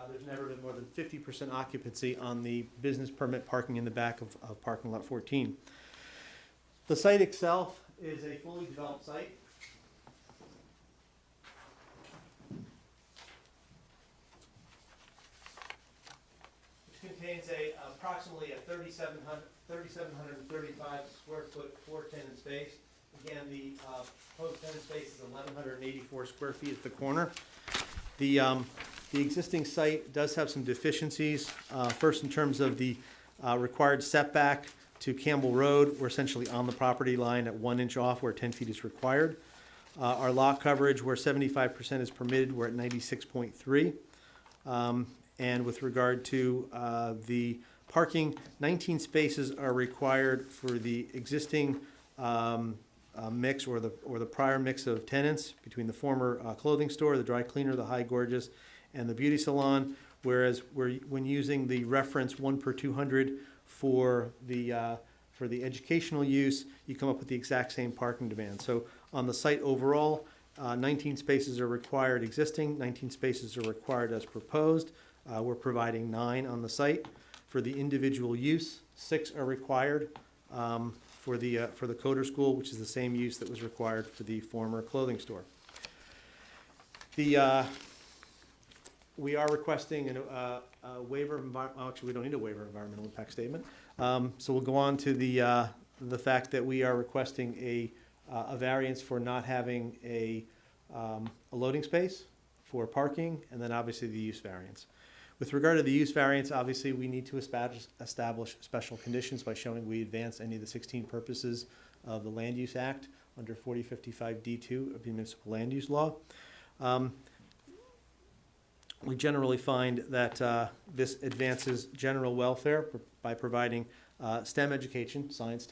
there's never been more than 50% occupancy on the business permit parking in the back of parking lot 14. The site itself is a fully developed site. Which contains approximately a 3,735 square foot floor tenant space. Again, the proposed tenant space is 1,184 square feet at the corner. The existing site does have some deficiencies. First, in terms of the required setback to Campbell Road, we're essentially on the property line at 1 inch off where 10 feet is required. Our lot coverage, where 75% is permitted, we're at 96.3. And with regard to the parking, 19 spaces are required for the existing mix or the prior mix of tenants between the former clothing store, the dry cleaner, the High Gorgeous, and the beauty salon. Whereas when using the reference 1 per 200 for the educational use, you come up with the exact same parking demand. So on the site overall, 19 spaces are required existing, 19 spaces are required as proposed. We're providing 9 on the site. For the individual use, 6 are required for the Coder School, which is the same use that was required for the former clothing store. We are requesting a waiver of actually, we don't need a waiver of environmental impact statement. So we'll go on to the fact that we are requesting a variance for not having a loading space for parking, and then obviously the use variance. With regard to the use variance, obviously we need to establish special conditions by showing we advance any of the 16 purposes of the Land Use Act under 4055 D2 of the Municipal Land Use Law. We generally find that this advances general welfare by providing STEM education, science,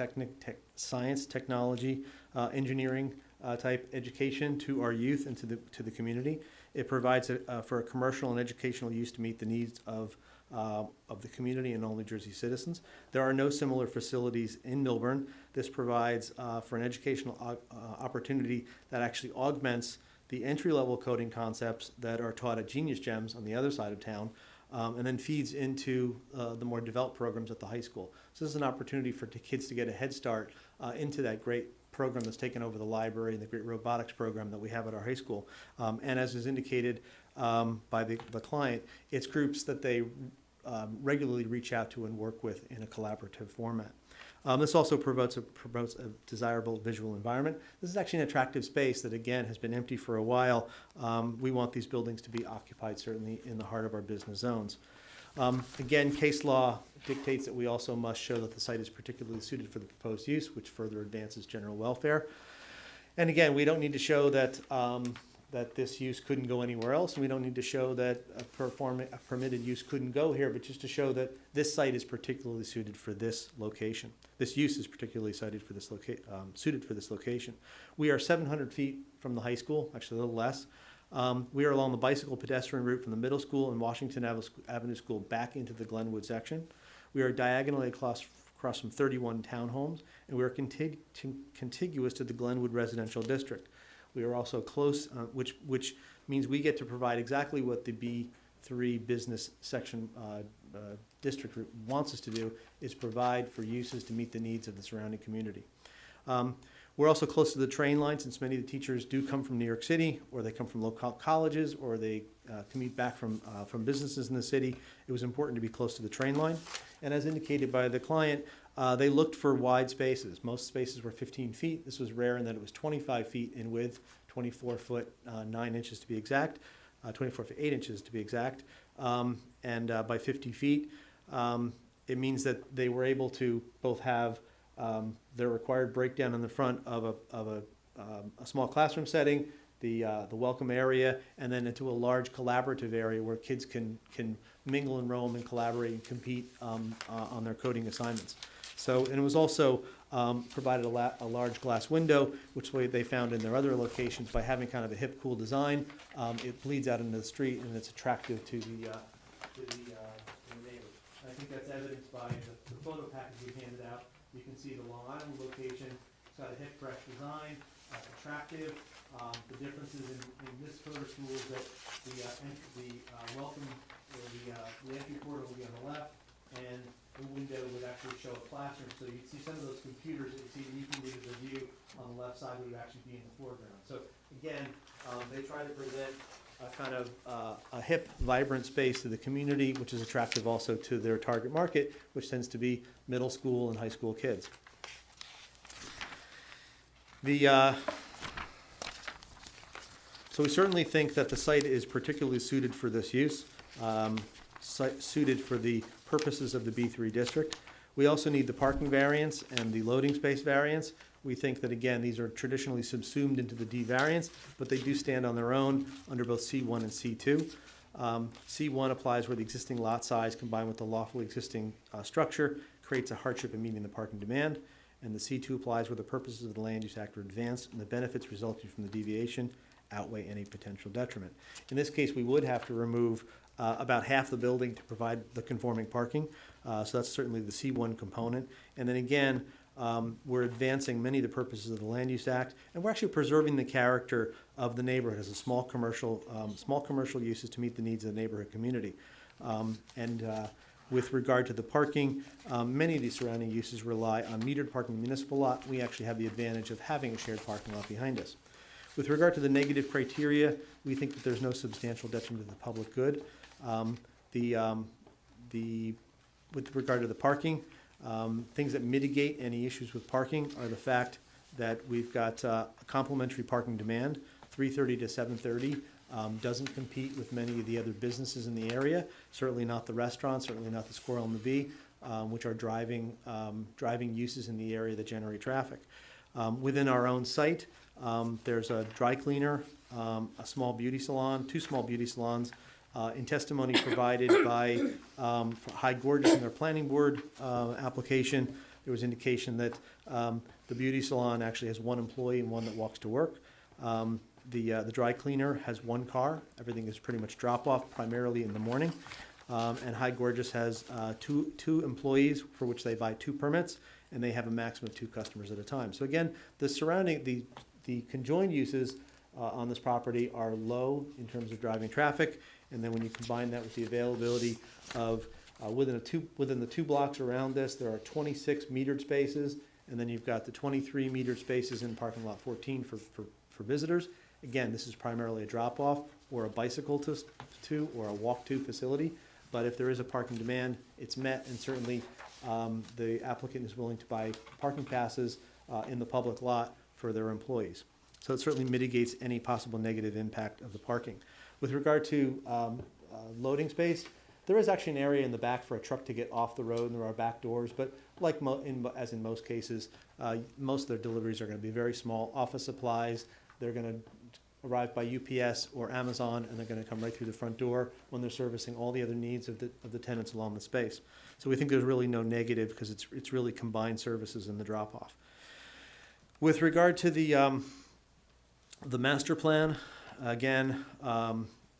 technology, engineering type education to our youth and to the community. It provides for a commercial and educational use to meet the needs of the community and all New Jersey citizens. There are no similar facilities in Millburn. This provides for an educational opportunity that actually augments the entry-level coding concepts that are taught at Genius Gems on the other side of town, and then feeds into the more developed programs at the high school. So this is an opportunity for kids to get a head start into that great program that's taken over the library and the great robotics program that we have at our high school. And as is indicated by the client, it's groups that they regularly reach out to and work with in a collaborative format. This also promotes a desirable visual environment. This is actually an attractive space that, again, has been empty for a while. We want these buildings to be occupied, certainly in the heart of our business zones. Again, case law dictates that we also must show that the site is particularly suited for the proposed use, which further advances general welfare. And again, we don't need to show that, that this use couldn't go anywhere else, and we don't need to show that a permitted use couldn't go here, but just to show that this site is particularly suited for this location. This use is particularly suited for this location. We are 700 feet from the high school, actually a little less. We are along the bicycle pedestrian route from the middle school and Washington Avenue School back into the Glenwood section. We are diagonally across from 31 townhomes, and we are contiguous to the Glenwood residential district. We are also close, which means we get to provide exactly what the B3 business section district wants us to do, is provide for uses to meet the needs of the surrounding community. We're also close to the train line, since many of the teachers do come from New York City, or they come from local colleges, or they commute back from businesses in the city. It was important to be close to the train line. And as indicated by the client, they looked for wide spaces. Most spaces were 15 feet. This was rare in that it was 25 feet in width, 24 foot 9 inches to be exact, 24 foot 8 inches to be exact, and by 50 feet. It means that they were able to both have their required breakdown in the front of a small classroom setting, the welcome area, and then into a large collaborative area where kids can mingle and roam and collaborate and compete on their coding assignments. So, and it was also provided a large glass window, which they found in their other locations. By having kind of a hip, cool design, it bleeds out into the street, and it's attractive to the neighbors. And I think that's evidenced by the photo package we handed out. You can see the Long Island location. It's got a hip, fresh design, attractive. The differences in this coder school is that the welcome, or the entry portal will be on the left, and the window would actually show a classroom. So you'd see some of those computers that you see equally to the view on the left side would actually be in the foreground. So again, they try to present a kind of a hip, vibrant space to the community, which is attractive also to their target market, which tends to be middle school and high school kids. So we certainly think that the site is particularly suited for this use, suited for the purposes of the B3 district. We also need the parking variance and the loading space variance. We think that, again, these are traditionally subsumed into the D variance, but they do stand on their own under both C1 and C2. C1 applies where the existing lot size combined with the lawfully existing structure creates a hardship in meeting the parking demand. And the C2 applies where the purposes of the Land Use Act are advanced and the benefits resulting from the deviation outweigh any potential detriment. In this case, we would have to remove about half the building to provide the conforming parking. So that's certainly the C1 component. And then again, we're advancing many of the purposes of the Land Use Act, and we're actually preserving the character of the neighborhood as a small commercial uses to meet the needs of the neighborhood community. With regard to the parking, many of these surrounding uses rely on metered parking in the municipal lot. We actually have the advantage of having a shared parking lot behind us. With regard to the negative criteria, we think that there's no substantial detriment to the public good. With regard to the parking, things that mitigate any issues with parking are the fact that we've got a complementary parking demand, 3:30 to 7:30. Doesn't compete with many of the other businesses in the area, certainly not the restaurants, certainly not the Squirrel and the Bee, which are driving uses in the area that generate traffic. Within our own site, there's a dry cleaner, a small beauty salon, 2 small beauty salons. In testimony provided by High Gorgeous in their planning board application, there was indication that the beauty salon actually has 1 employee and 1 that walks to work. The dry cleaner has 1 car. Everything is pretty much drop-off, primarily in the morning. And High Gorgeous has two employees for which they buy 2 permits, and they have a maximum of 2 customers at a time. So again, the conjoined uses on this property are low in terms of driving traffic, and then when you combine that with the availability of within the 2 blocks around this, there are 26 metered spaces, and then you've got the 23 metered spaces in parking lot 14 for visitors. Again, this is primarily a drop-off or a bicycle to or a walk-to facility, but if there is a parking demand, it's met, and certainly the applicant is willing to buy parking passes in the public lot for their employees. So it certainly mitigates any possible negative impact of the parking. With regard to loading space, There is actually an area in the back for a truck to get off the road, and there are back doors, but like as in most cases, most of their deliveries are gonna be very small, office supplies. They're gonna arrive by UPS or Amazon, and they're gonna come right through the front door when they're servicing all the other needs of the tenants along the space. So we think there's really no negative, because it's really combined services in the drop-off. With regard to the master plan, again,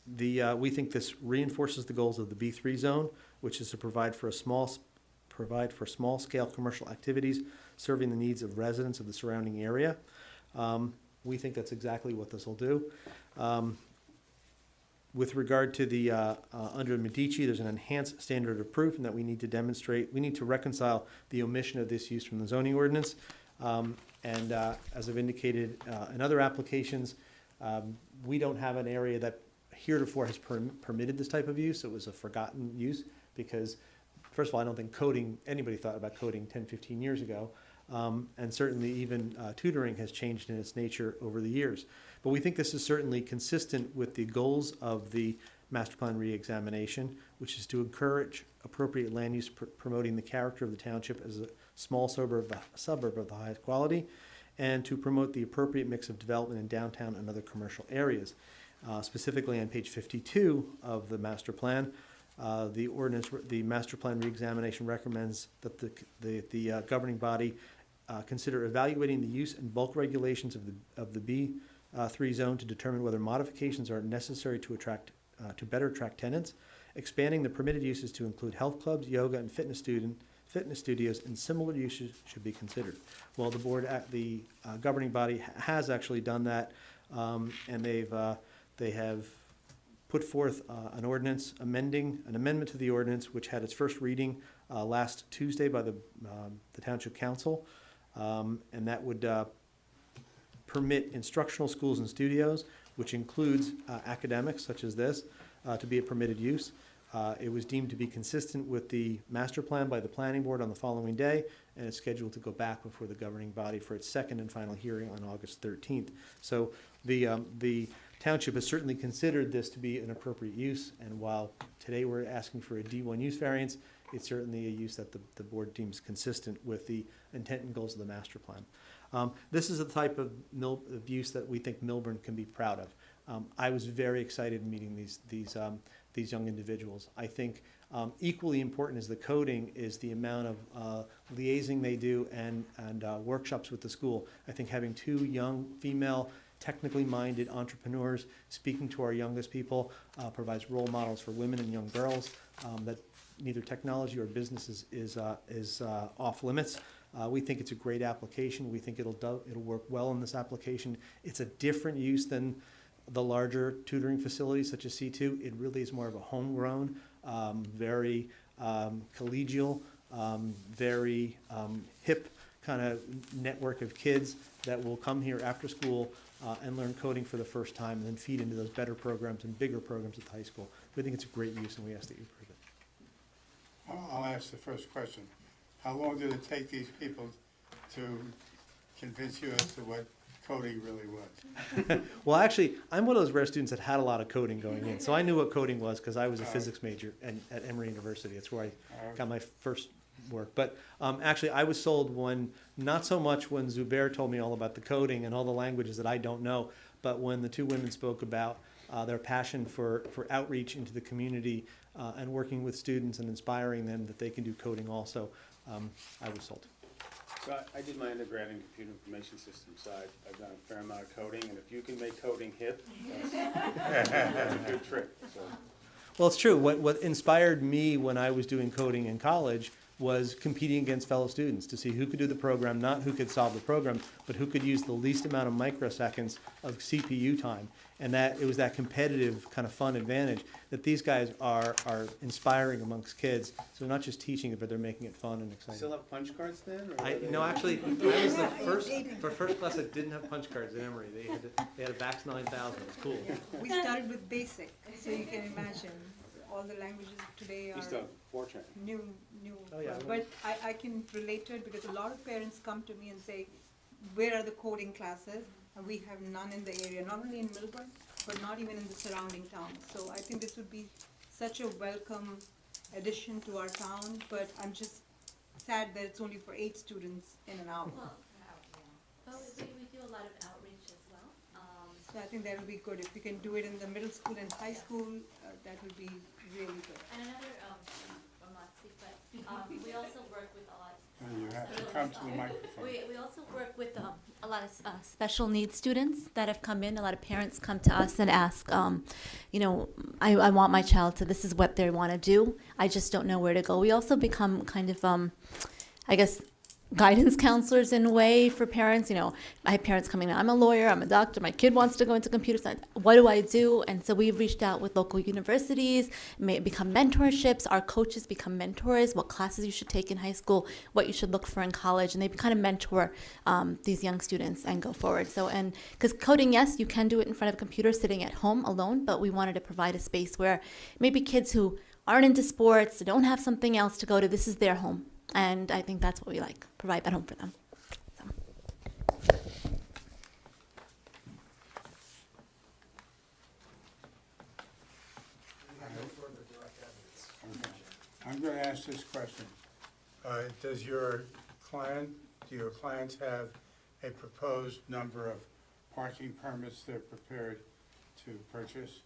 we think this reinforces the goals of the B3 zone, which is to provide for small-scale commercial activities serving the needs of residents of the surrounding area. We think that's exactly what this will do. With regard to the under Medici, there's an enhanced standard of proof, and that we need to reconcile the omission of this use from the zoning ordinance. As I've indicated in other applications, we don't have an area that heretofore has permitted this type of use. It was a forgotten use because, first of all, I don't think anybody thought about coding 10, 15 years ago. And certainly even tutoring has changed in its nature over the years. But we think this is certainly consistent with the goals of the master plan reexamination, which is to encourage appropriate land use promoting the character of the township as a small suburb of the highest quality, and to promote the appropriate mix of development in downtown and other commercial areas. Specifically on page 52 of the master plan, the master plan reexamination recommends that the governing body consider evaluating the use and bulk regulations of the B3 zone to determine whether modifications are necessary to better attract tenants. Expanding the permitted uses to include health clubs, yoga, and fitness studios, and similar uses should be considered. Well, the governing body has actually done that, and they have put forth an amendment to the ordinance, which had its first reading last Tuesday by the Township Council, and that would permit instructional schools and studios, which includes academics such as this, to be a permitted use. It was deemed to be consistent with the master plan by the planning board on the following day, and it's scheduled to go back before the governing body for its second and final hearing on August 13th. So the township has certainly considered this to be an appropriate use, and while today we're asking for a D1 use variance, it's certainly a use that the board deems consistent with the intent and goals of the master plan. This is the type of use that we think Millburn can be proud of. I was very excited meeting these young individuals. I think equally important as the coding is the amount of liaising they do and workshops with the school. I think having two young female technically minded entrepreneurs speaking to our youngest people provides role models for women and young girls that neither technology or business is off limits. We think it's a great application. We think it'll work well in this application. It's a different use than the larger tutoring facilities such as C2. It really is more of a homegrown, very collegial, very hip kind of network of kids that will come here after school and learn coding for the first time, and then feed into those better programs and bigger programs at the high school. We think it's a great use, and we ask that you approve it. I'll ask the first question. How long did it take these people to convince you as to what coding really was? Well, actually, I'm one of those rare students that had a lot of coding going in, so I knew what coding was because I was a physics major at Emory University. That's where I got my first work. But actually, I was sold not so much when Zubair told me all about the coding and all the languages that I don't know, but when the two women spoke about their passion for outreach into the community and working with students and inspiring them that they can do coding also, I was sold. So I did my undergrad in computer information systems, so I've done a fair amount of coding, and if you can make coding hip, that's a good trick. So. Well, it's true. What inspired me when I was doing coding in college was competing against fellow students to see who could do the program, not who could solve the program, but who could use the least amount of microseconds of CPU time. And that it was that competitive kind of fun advantage that these guys are inspiring amongst kids. So not just teaching it, but they're making it fun and exciting. Still have punch cards then? Actually, I was the first class that didn't have punch cards at Emory. They had a VAX 9000. It's cool. Yeah. We started with BASIC, so you can imagine all the languages today are new. Oh, yeah. But I can relate to it because a lot of parents come to me and say, where are the coding classes? And we have none in the area, not only in Millburn, but not even in the surrounding towns. So I think this would be such a welcome addition to our town, but I'm just sad that it's only for 8 students in an hour. But we do a lot of outreach as well. So I think that would be good. If we can do it in the middle school and high school, that would be really good. And another, I'm not speak, but we also work with a lot. You have to come to the microphone. We also work with a lot of special needs students that have come in. A lot of parents come to us and ask, you know, I want my child to, this is what they want to do. I just don't know where to go. We also become kind of, I guess, guidance counselors in a way for parents. You know, I have parents coming in, I'm a lawyer, I'm a doctor, my kid wants to go into computer science. What do I do? And so we've reached out with local universities, may become mentorships. Our coaches become mentors, what classes you should take in high school, what you should look for in college, and they kind of mentor these young students and go forward. So, and because coding, yes, you can do it in front of a computer sitting at home alone, but we wanted to provide a space where maybe kids who aren't into sports, don't have something else to go to, this is their home. And I think that's what we like, provide that home for them. So. I'm going to ask this question. Do your clients have a proposed number of parking permits they're prepared to purchase?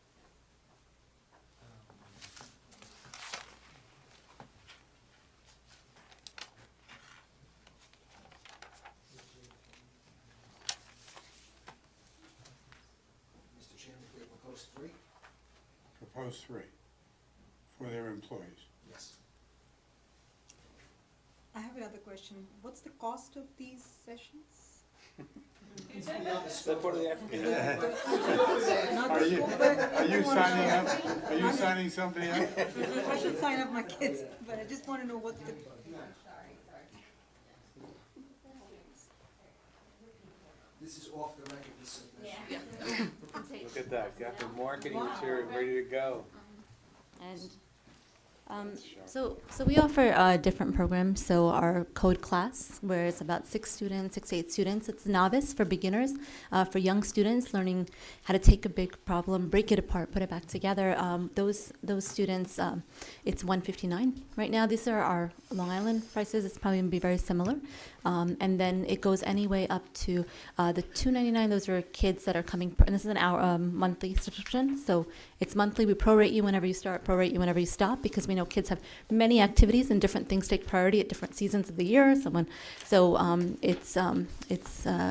Mr. Chairman, we propose 3? Proposed 3 for their employees. Yes. I have another question. What's the cost of these sessions? Is that part of the application? Are you signing up? Are you signing somebody up? I should sign up my kids, but I just want to know what the. This is off the record, this submission. Look at that, got the marketing material ready to go. And so we offer different programs. So our code class, where it's about 6 to 8 students, it's novice for beginners, for young students learning how to take a big problem, break it apart, put it back together. Those students, it's $159 right now. These are our Long Island prices. It's probably going to be very similar. And then it goes anyway up to the $299. Those are kids that are coming, and this is an hour monthly subscription. So it's monthly. We prorate you whenever you start, prorate you whenever you stop, because we know kids have many activities and different things take priority at different seasons of the year.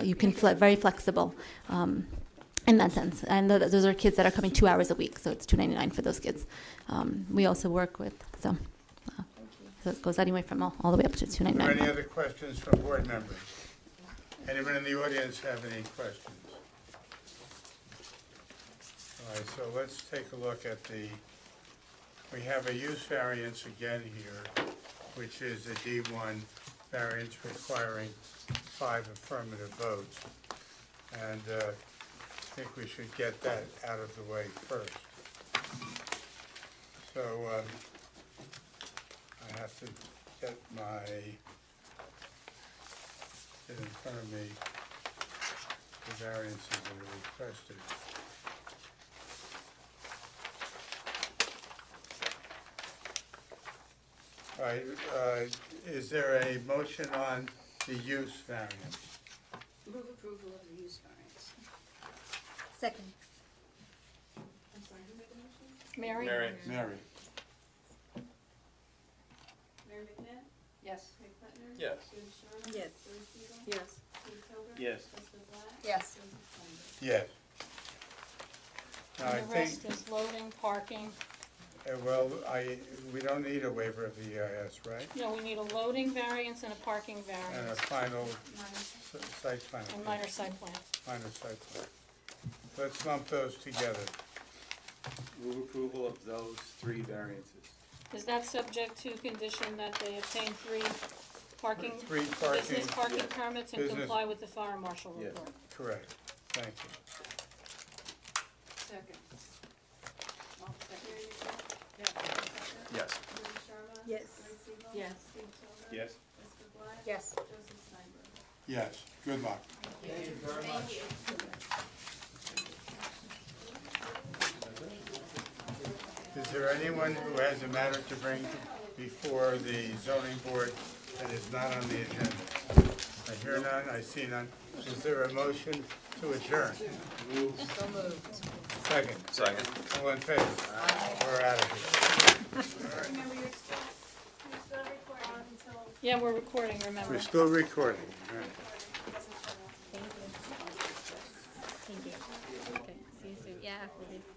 You can very flexible in that sense. And those are kids that are coming 2 hours a week, so it's $299 for those kids. We also work with so it goes anyway from all the way up to $299. Are there any other questions from board members? Anyone in the audience have any questions? All right, so let's take a look at we have a use variance again here, which is a D1 variance requiring 5 affirmative votes. And I think we should get that out of the way first. So I have to get in front of me the variances that are requested. All right, is there a motion on the use variance? Move approval of the use variance. Second. I'm sorry, who made the motion? Mary? Mary. Mary? Mary McNabb? Yes. Craig Plattner? Yes. Judith Sharma? Yes. Joyce Segal? Yes. Steve Hilder? Yes. Jessica Black? Yes. Joseph Steinberg? Yes. Now, I And the think, rest is loading, parking. well, we don't need a waiver of the EIS, right? No, we need a loading variance and a parking And a variance, final site plan. and minor site plan. Minor site plan. Let's lump those together. Move approval of those 3 variances. Is that subject to condition that they obtain 3 parking, 3 parking. business parking yeah. permits and Business. comply with the fire marshal Yeah. report? Correct. Thank you. Second. Mary McNabb? Yeah. Craig Plattner? Yes. Judith Sharma? Yes. Joyce Segal? Yes. Steve Hilder? Yes. Jessica Black? Yes. Joseph Steinberg? Yes, good luck. Thank you very much. Is there anyone who has a matter to bring before the zoning board that is not on the agenda? I hear none, I see none. Is there a motion to adjourn? So moved. Second. Second. All in favor? We're out of here. Remember, you're still recording until. Yeah, we're recording, remember. We're still recording. All right. Thank you. Thank you. Okay, see you soon. Yeah, we'll do.